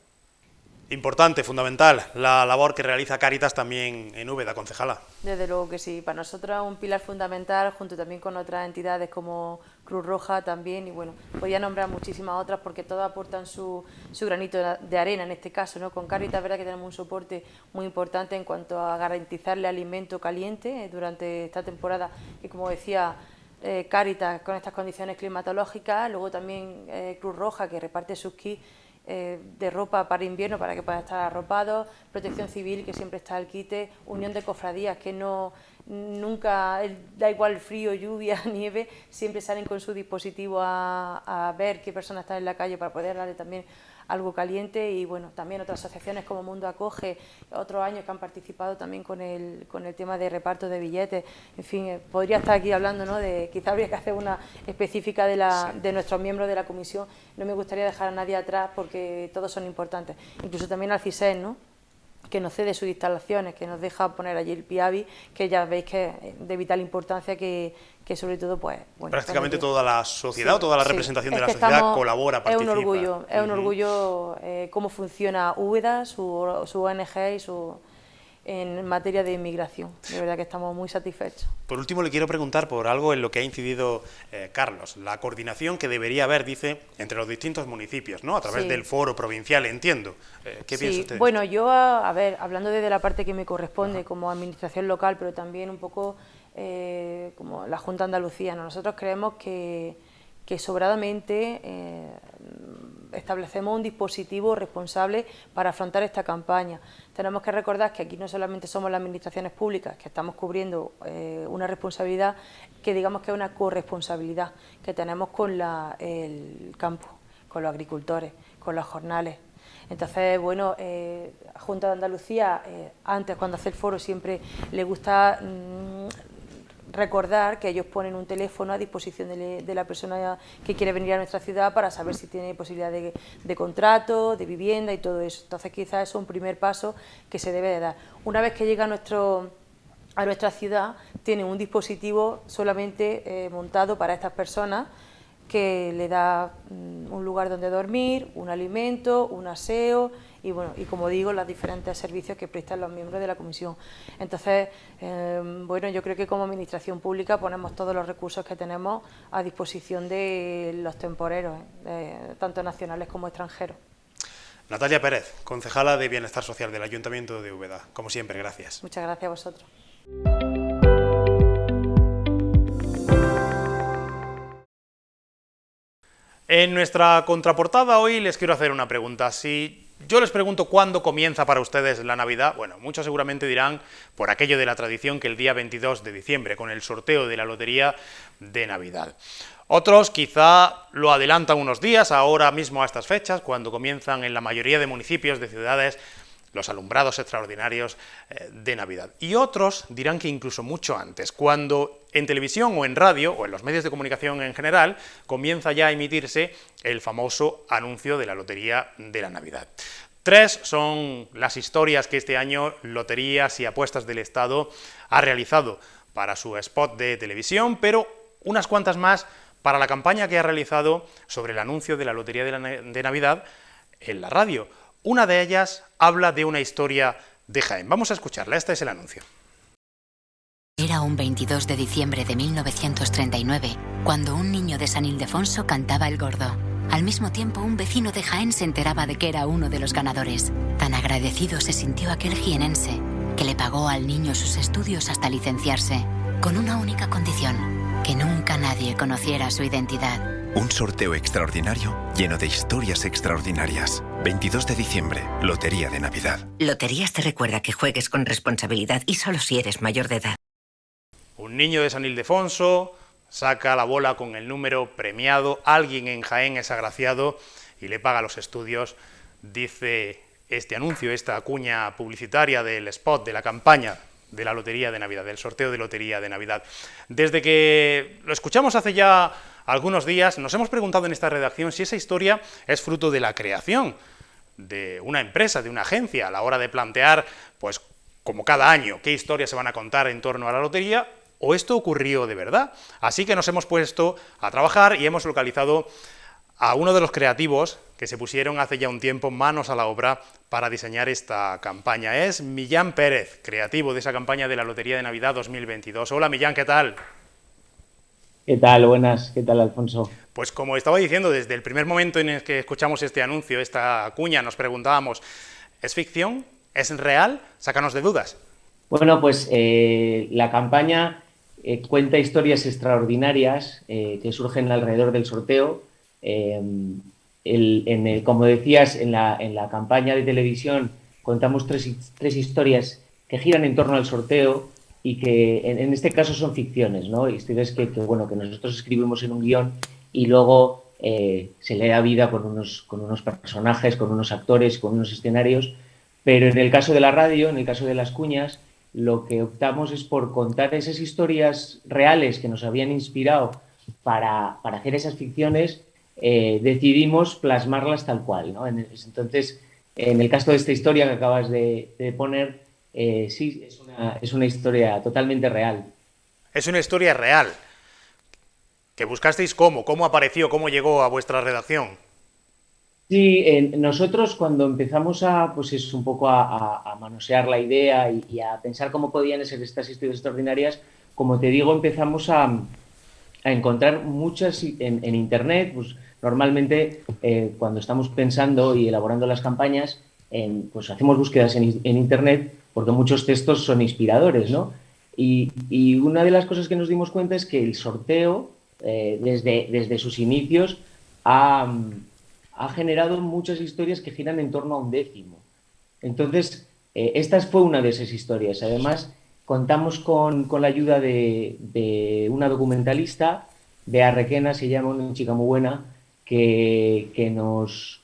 Importante, fundamental, la labor que realiza Cáritas también en Úbeda, concejala. Desde luego que sí, para nosotros es un pilar fundamental, junto también con otras entidades como Cruz Roja también, y bueno, podía nombrar muchísimas otras porque todas aportan su granito de arena en este caso, ¿no? Con Cáritas es verdad que tenemos un soporte muy importante en cuanto a garantizarle alimento caliente durante esta temporada, que como decía Cáritas, con estas condiciones climatológicas, luego también Cruz Roja, que reparte sus kits de ropa para invierno para que puedan estar arropados, Protección Civil, que siempre está al quite, Unión de Cofradías, que nunca, da igual frío, lluvia, nieve, siempre salen con su dispositivo a ver qué personas están en la calle para poder darle también algo caliente. Y bueno, también otras asociaciones como Mundo Acoge, otros años que han participado también con el tema de reparto de billetes. En fin, podría estar aquí hablando, ¿no? Quizá habría que hacer una específica de nuestros miembros de la comisión. No me gustaría dejar a nadie atrás porque todos son importantes, incluso también al CISEN, ¿no?, que nos cede sus instalaciones, que nos deja poner allí el PIABI, que ya veis que es de vital importancia, que sobre todo, pues... Bueno, prácticamente toda la sociedad, sí, o toda la representación de la sociedad colabora, participa. Es un orgullo cómo funciona Úbeda, su ONG y en materia de inmigración. De verdad que estamos muy satisfechos. Por último, le quiero preguntar por algo en lo que ha incidido Carlos, la coordinación que debería haber, dice, entre los distintos municipios, ¿no?, a través del foro provincial, entiendo. ¿Qué piensa usted? Bueno, yo, a ver, hablando desde la parte que me corresponde como administración local, pero también un poco como la Junta de Andalucía, ¿no?, nosotros creemos que sobradamente establecemos un dispositivo responsable para afrontar esta campaña. Tenemos que recordar que aquí no solamente somos las administraciones públicas, que estamos cubriendo una responsabilidad, que digamos que es una corresponsabilidad que tenemos con el campo, con los agricultores, con los jornales. Entonces, bueno, Junta de Andalucía, antes cuando hace el foro siempre le gusta recordar que ellos ponen un teléfono a disposición de la persona que quiere venir a nuestra ciudad para saber si tiene posibilidad de contrato, de vivienda y todo eso. Entonces quizás eso es un primer paso que se debe de dar. Una vez que llega a nuestra ciudad, tiene un dispositivo solamente montado para estas personas, que le da un lugar donde dormir, un alimento, un aseo y, bueno, y como digo, los diferentes servicios que prestan los miembros de la comisión. Entonces, bueno, yo creo que como administración pública ponemos todos los recursos que tenemos a disposición de los temporeros, tanto nacionales como extranjeros. Natalia Pérez, concejala de Bienestar Social del Ayuntamiento de Úbeda. Como siempre, gracias. Muchas gracias a vosotros. En nuestra contraportada hoy les quiero hacer una pregunta. Si yo les pregunto cuándo comienza para ustedes la Navidad, bueno, muchos seguramente dirán, por aquello de la tradición, que el día 22 de diciembre, con el sorteo de la lotería de Navidad. Otros quizá lo adelantan unos días, ahora mismo a estas fechas, cuando comienzan en la mayoría de municipios de ciudades los alumbrados extraordinarios de Navidad. Y otros dirán que incluso mucho antes, cuando en televisión o en radio, o en los medios de comunicación en general, comienza ya a emitirse el famoso anuncio de la Lotería de la Navidad. 3 son las historias que este año Loterías y Apuestas del Estado ha realizado para su spot de televisión, pero unas cuantas más para la campaña que ha realizado sobre el anuncio de la Lotería de Navidad en la radio. Una de ellas habla de una historia de Jaén. Vamos a escucharla, este es el anuncio. Era un 22 de diciembre de 1939, cuando un niño de San Ildefonso cantaba el gordo. Al mismo tiempo, un vecino de Jaén se enteraba de que era uno de los ganadores. Tan agradecido se sintió aquel jienense, que le pagó al niño sus estudios hasta licenciarse, con una única condición: que nunca nadie conociera su identidad. Un sorteo extraordinario lleno de historias extraordinarias. 22 de diciembre, Lotería de Navidad. Loterías te recuerda que juegues con responsabilidad y solo si eres mayor de edad. Un niño de San Ildefonso saca la bola con el número premiado, alguien en Jaén es agraciado y le paga los estudios, dice este anuncio, esta cuña publicitaria del spot, de la campaña de la Lotería de Navidad, del sorteo de Lotería de Navidad. Desde que lo escuchamos hace ya algunos días, nos hemos preguntado en esta redacción si esa historia es fruto de la creación de una empresa, de una agencia, a la hora de plantear, pues como cada año, qué historias se van a contar en torno a la lotería, o esto ocurrió de verdad. Así que nos hemos puesto a trabajar y hemos localizado a uno de los creativos que se pusieron hace ya un tiempo manos a la obra para diseñar esta campaña. Es Millán Pérez, creativo de esa campaña de la Lotería de Navidad 2022. Hola Millán, ¿qué tal? ¿Qué tal? Buenas, ¿qué tal, Alfonso? Pues como estaba diciendo, desde el primer momento en el que escuchamos este anuncio, esta cuña, nos preguntábamos, ¿es ficción? ¿Es real? Sácanos de dudas. Bueno, pues la campaña cuenta historias extraordinarias que surgen alrededor del sorteo. Como decías, en la campaña de televisión contamos tres historias que giran en torno al sorteo y que en este caso son ficciones, ¿no? Historias que nosotros escribimos en un guión y luego se le da vida con unos personajes, con unos actores, con unos escenarios. Pero en el caso de la radio, en el caso de las cuñas, lo que optamos es por contar esas historias reales que nos habían inspirado para hacer esas ficciones. Decidimos plasmarlas tal cual, ¿no? Entonces, en el caso de esta historia que acabas de poner, sí, es una historia totalmente real. Es una historia real. ¿Que buscasteis cómo apareció, cómo llegó a vuestra redacción? Sí, nosotros cuando empezamos un poco a manosear la idea y a pensar cómo podían ser estas historias extraordinarias, como te digo, empezamos a encontrar muchas en Internet. Pues normalmente cuando estamos pensando y elaborando las campañas, pues hacemos búsquedas en Internet porque muchos textos son inspiradores, ¿no? Y una de las cosas que nos dimos cuenta es que el sorteo, desde sus inicios, ha generado muchas historias que giran en torno a un décimo. Entonces, esta fue una de esas historias. Además, contamos con la ayuda de una documentalista, Bea Requena, se llama, una chica muy buena, que nos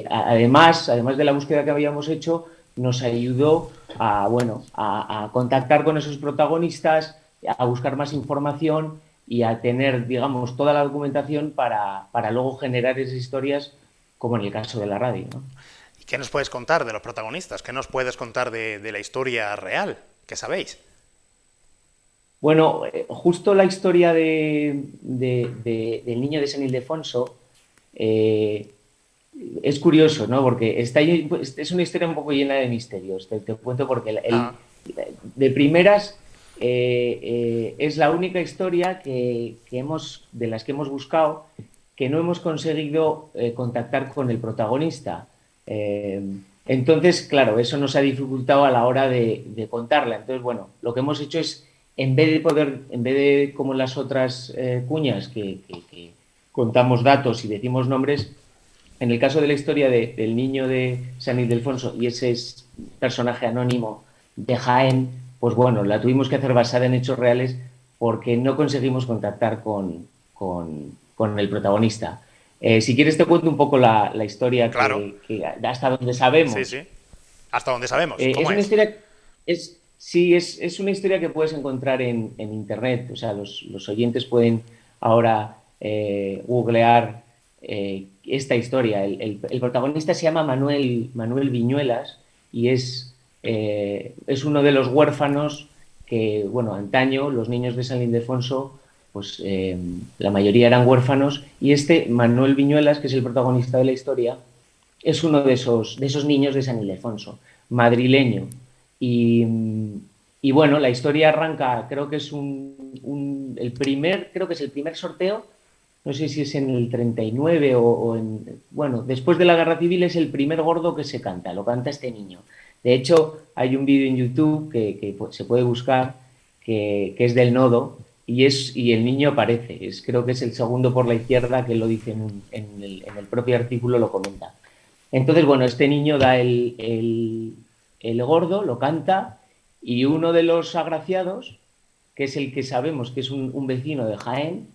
además de la búsqueda que habíamos hecho, nos ayudó a contactar con esos protagonistas, a buscar más información y a tener, digamos, toda la documentación para luego generar esas historias, como en el caso de la radio, ¿no? ¿Y qué nos puedes contar de los protagonistas? ¿Qué nos puedes contar de la historia real? ¿Qué sabéis? Bueno, justo la historia del niño de San Ildefonso es curioso, ¿no? Porque es una historia un poco llena de misterios. Te cuento porque de primeras es la única historia de las que hemos buscado que no hemos conseguido contactar con el protagonista. Entonces, claro, eso nos ha dificultado a la hora de contarla. Entonces, bueno, lo que hemos hecho es, en vez de como las otras cuñas que contamos datos y decimos nombres, en el caso de la historia del niño de San Ildefonso y ese personaje anónimo de Jaén, pues bueno, la tuvimos que hacer basada en hechos reales porque no conseguimos contactar con el protagonista. Si quieres te cuento un poco la historia, claro, que hasta donde sabemos. Sí, sí. Hasta donde sabemos. Es ¿Cómo una es? historia, sí, es una historia que puedes encontrar en internet. O sea, los oyentes pueden ahora googlear esta historia. El protagonista se llama Manuel Viñuelas y es uno de los huérfanos que, bueno, antaño los niños de San Ildefonso, pues la mayoría eran huérfanos, y este Manuel Viñuelas, que es el protagonista de la historia, es uno de esos niños de San Ildefonso, madrileño. Y bueno, la historia arranca, creo que es creo que es el primer sorteo, no sé si es en el 39 bueno, después de la Guerra Civil es el primer gordo que se canta, lo canta este niño. De hecho, hay un vídeo en YouTube que se puede buscar, que es del Nodo, y el niño aparece. Creo que es el segundo por la izquierda, que lo dice en el propio artículo, lo comenta. Entonces, bueno, este niño da el gordo, lo canta, y uno de los agraciados, que es el que sabemos que es un vecino de Jaén,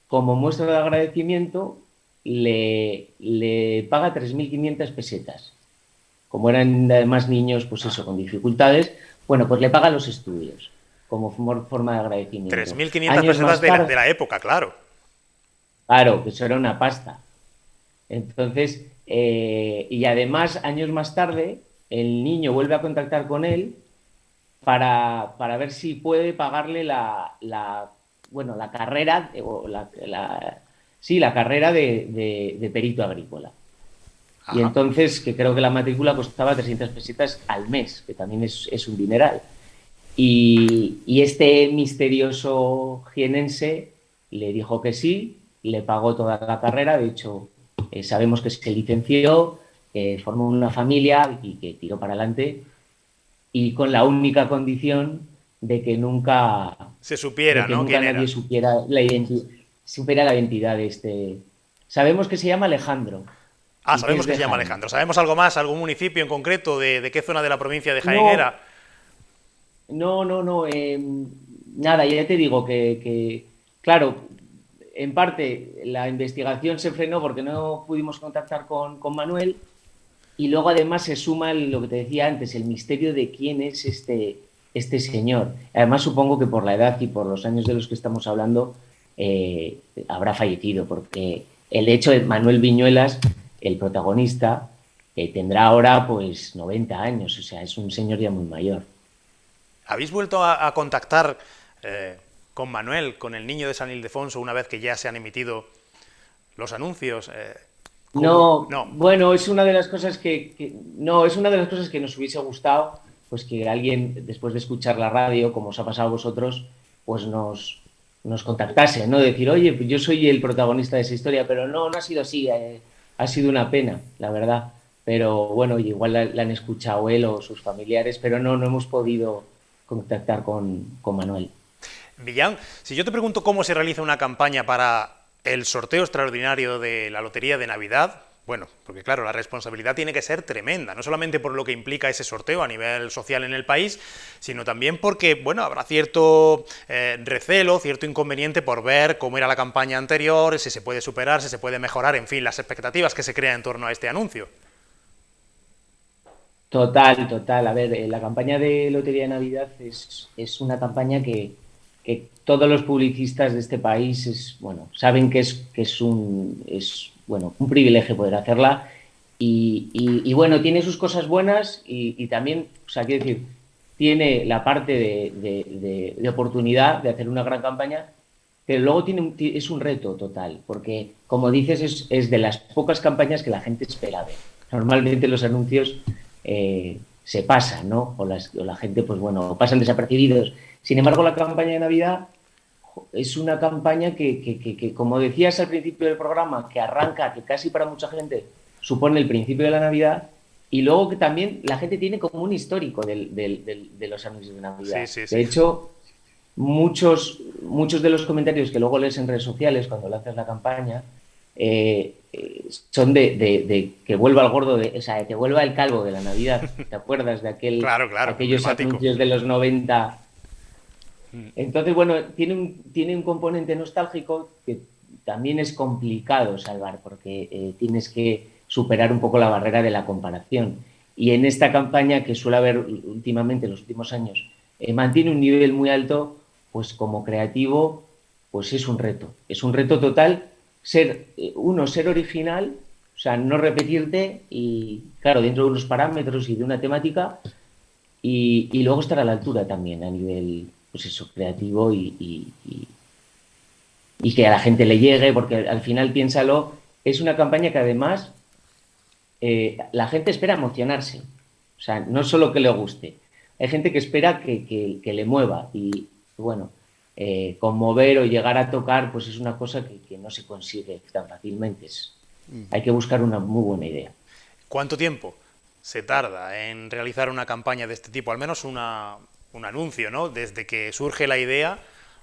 como muestra de agradecimiento, le paga 3.500 pesetas. Como eran además niños, pues eso, con dificultades, bueno, pues le paga los estudios, como forma de agradecimiento. 3.500 pesetas de la época, claro. Claro, que eso era una pasta. Entonces, y además, años más tarde, el niño vuelve a contactar con él para ver si puede pagarle la carrera, la carrera de perito agrícola. Ajá. Y entonces, que creo que la matrícula costaba 300 pesetas al mes, que también es un dineral. Y este misterioso jienense le dijo que sí, le pagó toda la carrera. De hecho, sabemos que se licenció, formó una familia y que tiró para adelante, y con la única condición de que nunca se supiera, ¿no? Nunca nadie supiera la identidad de este. Sabemos que se llama Alejandro. Sabemos que se llama Alejandro. ¿Sabemos algo más? ¿Algún municipio en concreto? ¿De qué zona de la provincia de Jaén era? No. Nada, ya te digo que, claro, en parte la investigación se frenó porque no pudimos contactar con Manuel, y luego además se suma lo que te decía antes, el misterio de quién es este señor. Además, supongo que por la edad y por los años de los que estamos hablando habrá fallecido, porque el hecho de Manuel Viñuelas, el protagonista, tendrá ahora pues 90 años, o sea, es un señor ya muy mayor. ¿Habéis vuelto a contactar con Manuel, con el niño de San Ildefonso, una vez que ya se han emitido los anuncios? No, bueno, es una de las cosas que nos hubiese gustado, pues que alguien, después de escuchar la radio, como os ha pasado a vosotros, pues nos contactase, ¿no? Decir, oye, pues yo soy el protagonista de esa historia, pero no ha sido así, ha sido una pena, la verdad. Pero bueno, igual la han escuchado él o sus familiares, pero no hemos podido contactar con Manuel. Millán, si yo te pregunto cómo se realiza una campaña para el sorteo extraordinario de la Lotería de Navidad, bueno, porque claro, la responsabilidad tiene que ser tremenda, no solamente por lo que implica ese sorteo a nivel social en el país, sino también porque, bueno, habrá cierto recelo, cierto inconveniente por ver cómo era la campaña anterior, si se puede superar, si se puede mejorar, en fin, las expectativas que se crean en torno a este anuncio. Total. A ver, la campaña de Lotería de Navidad es una campaña que todos los publicistas de este país saben que es un privilegio poder hacerla, y bueno, tiene sus cosas buenas y también, o sea, quiero decir, tiene la parte de oportunidad de hacer una gran campaña, pero luego es un reto total, porque como dices, es de las pocas campañas que la gente espera ver. Normalmente los anuncios se pasan, ¿no? O la gente, pues bueno, pasan desapercibidos. Sin embargo, la campaña de Navidad es una campaña que, como decías al principio del programa, que arranca, que casi para mucha gente supone el principio de la Navidad, y luego que también la gente tiene como un histórico de los anuncios de Navidad. Sí. De hecho, muchos de los comentarios que luego lees en redes sociales cuando lanzas la campaña son de que vuelva el gordo, o sea, que vuelva el calvo de la Navidad. ¿Te acuerdas de aquellos anuncios de los 90? Entonces, bueno, tiene un componente nostálgico que también es complicado salvar, porque tienes que superar un poco la barrera de la comparación. y en esta campaña, que suele haber últimamente, en los últimos años, mantiene un nivel muy alto, pues como creativo, pues es un reto total ser original, o sea, no repetirte y, claro, dentro de unos parámetros y de una temática, y luego estar a la altura también a nivel, pues eso, creativo y que a la gente le llegue, porque al final, piénsalo, es una campaña que además la gente espera emocionarse, o sea, no solo que le guste, hay gente que espera que le mueva y, bueno, conmover o llegar a tocar, pues es una cosa que no se consigue tan fácilmente, hay que buscar una muy buena idea. ¿Cuánto tiempo se tarda en realizar una campaña de este tipo? Al menos un anuncio, ¿no? Desde que surge la idea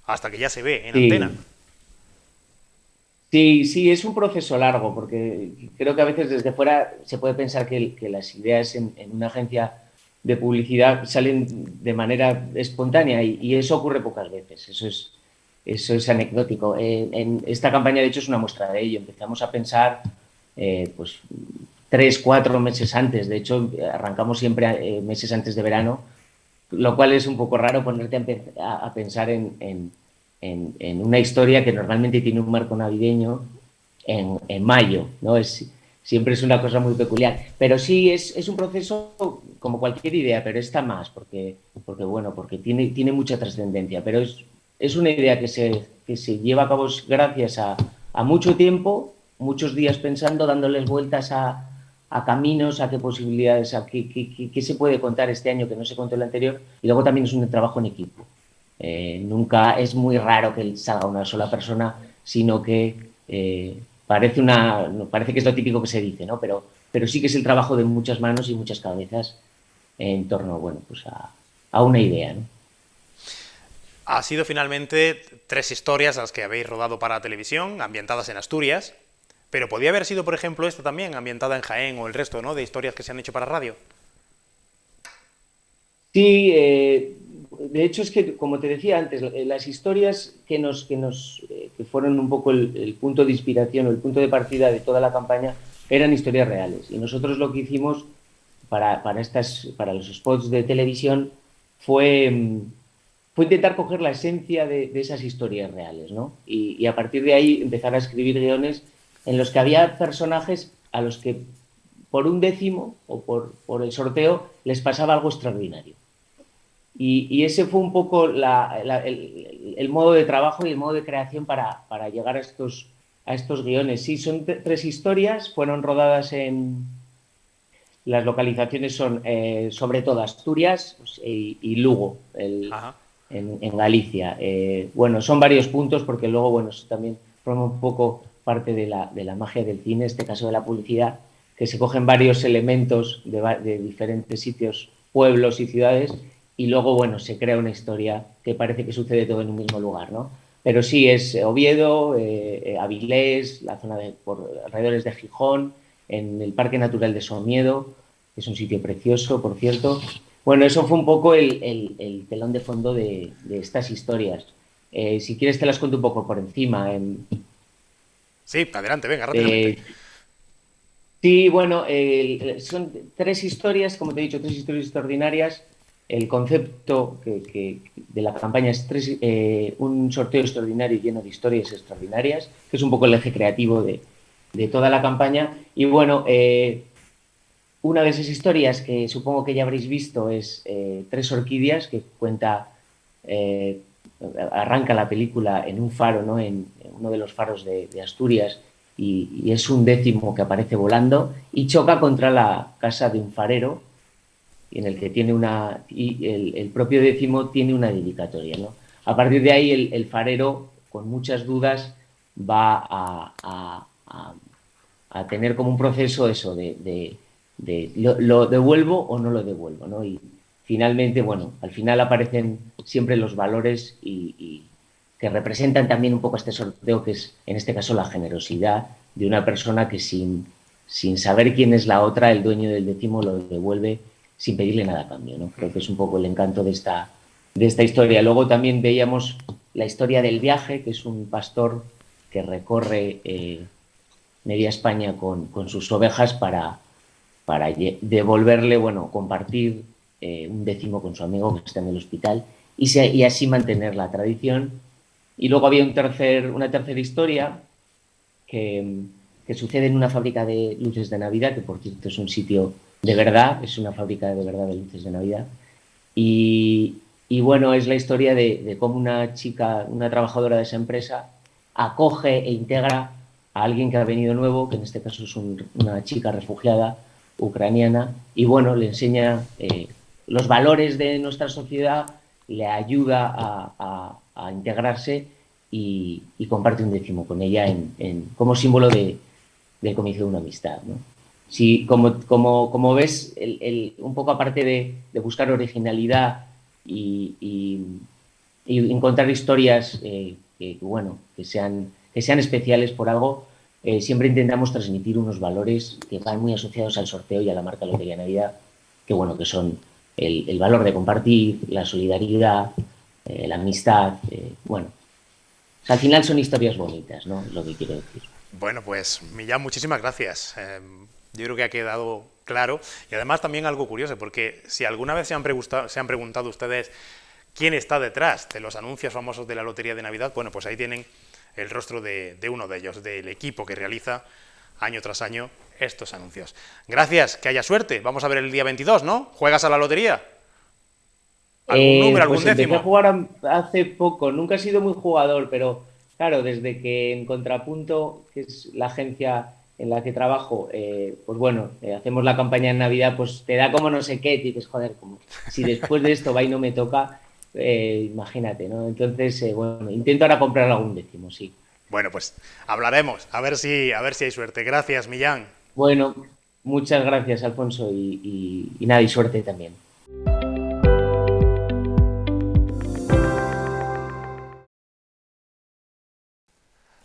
hasta que ya se ve en antena. Sí, es un proceso largo, porque creo que a veces desde fuera se puede pensar que las ideas en una agencia de publicidad salen de manera espontánea y eso ocurre pocas veces, eso es anecdótico. En esta campaña, de hecho, es una muestra de ello. Empezamos a pensar pues 3-4 meses antes, de hecho arrancamos siempre meses antes de verano, lo cual es un poco raro ponerte a pensar en una historia que normalmente tiene un marco navideño en mayo, ¿no? Siempre es una cosa muy peculiar, pero sí es un proceso como cualquier idea, pero esta más, porque tiene mucha trascendencia, pero es una idea que se lleva a cabo gracias a mucho tiempo, muchos días pensando, dándoles vueltas a caminos, a qué posibilidades, a qué se puede contar este año que no se contó el anterior, y luego también es un trabajo en equipo. Nunca es muy raro que salga una sola persona, sino que parece que es lo típico que se dice, ¿no? Pero sí que es el trabajo de muchas manos y muchas cabezas en torno, bueno, pues a una idea, ¿no? Ha sido finalmente 3 historias las que habéis rodado para televisión, ambientadas en Asturias, pero podía haber sido, por ejemplo, esta también, ambientada en Jaén o el resto, ¿no?, de historias que se han hecho para radio. Sí, de hecho es que, como te decía antes, las historias que fueron un poco el punto de inspiración o el punto de partida de toda la campaña eran historias reales. Y nosotros lo que hicimos para los spots de televisión fue intentar coger la esencia de esas historias reales, ¿no? Y a partir de ahí empezar a escribir guiones en los que había personajes a los que por un décimo o por el sorteo les pasaba algo extraordinario. Y ese fue un poco el modo de trabajo y el modo de creación para llegar a estos guiones. Sí, son 3 historias, fueron rodadas las localizaciones son sobre todo Asturias, pues, y Lugo, en Galicia. Bueno, son varios puntos porque luego, bueno, eso también forma un poco parte de la magia del cine, en este caso de la publicidad, que se cogen varios elementos de diferentes sitios, pueblos y ciudades, y luego, bueno, se crea una historia que parece que sucede todo en un mismo lugar, ¿no? Pero sí, es Oviedo, Avilés, la zona por alrededores de Gijón, en el Parque Natural de Somiedo, que es un sitio precioso, por cierto. Bueno, eso fue un poco el telón de fondo de estas historias. Si quieres te las cuento un poco por encima. Sí, adelante, venga, rápidamente. Sí, bueno, son 3 historias, como te he dicho, 3 historias extraordinarias. El concepto de la campaña es un sorteo extraordinario lleno de historias extraordinarias, que es un poco el eje creativo de toda la campaña. Y bueno, una de esas historias que supongo que ya habréis visto es 3 orquídeas, que arranca la película en un faro, ¿no?, en uno de los faros de Asturias, y es un décimo que aparece volando y choca contra la casa de un farero, en el que tiene el propio décimo tiene una dedicatoria, ¿no? A partir de ahí el farero, con muchas dudas, va a tener como un proceso eso de lo devuelvo o no lo devuelvo, ¿no? Y finalmente, bueno, al final aparecen siempre los valores y que representan también un poco este sorteo, que es, en este caso, la generosidad de una persona que sin saber quién es la otra, el dueño del décimo, lo devuelve sin pedirle nada a cambio, ¿no? Creo que es un poco el encanto de esta historia. Luego también veíamos la historia del viaje, que es un pastor que recorre media España con sus ovejas para para devolverle, bueno, compartir un décimo con su amigo que está en el hospital y así mantener la tradición. Y luego había una tercera historia que sucede en una fábrica de luces de Navidad, que por cierto es un sitio de verdad, es una fábrica de verdad de luces de Navidad. Y bueno, es la historia de cómo una chica, una trabajadora de esa empresa, acoge e integra a alguien que ha venido nuevo, que en este caso es una chica refugiada ucraniana, y bueno, le enseña los valores de nuestra sociedad, le ayuda a integrarse y comparte un décimo con ella como símbolo del comienzo de una amistad, ¿no? Sí, como ves, un poco aparte de buscar originalidad y encontrar historias que sean especiales por algo, siempre intentamos transmitir unos valores que van muy asociados al sorteo y a la marca Lotería Navidad, que son el valor de compartir, la solidaridad, la amistad, al final son historias bonitas, ¿no? Es lo que quiero decir. Bueno, pues Millán, muchísimas gracias. Yo creo que ha quedado claro y además también algo curioso, porque si alguna vez se han preguntado ustedes quién está detrás de los anuncios famosos de la Lotería de Navidad, bueno, pues ahí tienen el rostro de uno de ellos, del equipo que realiza año tras año estos anuncios. Gracias, que haya suerte. Vamos a ver el día 22, ¿no? ¿Juegas a la lotería? ¿Algún número, algún décimo? Empecé a jugar hace poco, nunca he sido muy jugador, pero claro, desde que en Contrapunto, que es la agencia en la que trabajo, hacemos la campaña en Navidad, pues te da como no sé qué, y dices, joder, como si después de esto va y no me toca, imagínate, ¿no? Entonces, intento ahora comprar algún décimo, sí. Bueno, pues hablaremos, a ver si hay suerte. Gracias, Millán. Bueno, muchas gracias, Alfonso, y nada, y suerte también.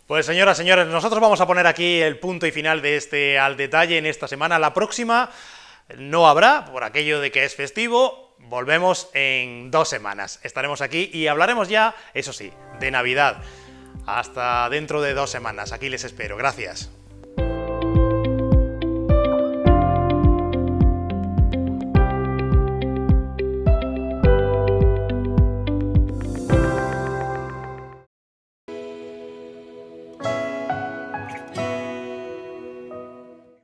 Pues señoras, señores, nosotros vamos a poner aquí el punto y final de este Al Detalle en esta semana. La próxima no habrá, por aquello de que es festivo. Volvemos en 2 semanas. Estaremos aquí y hablaremos ya, eso sí, de Navidad. Hasta dentro de 2 semanas. Aquí les espero. Gracias.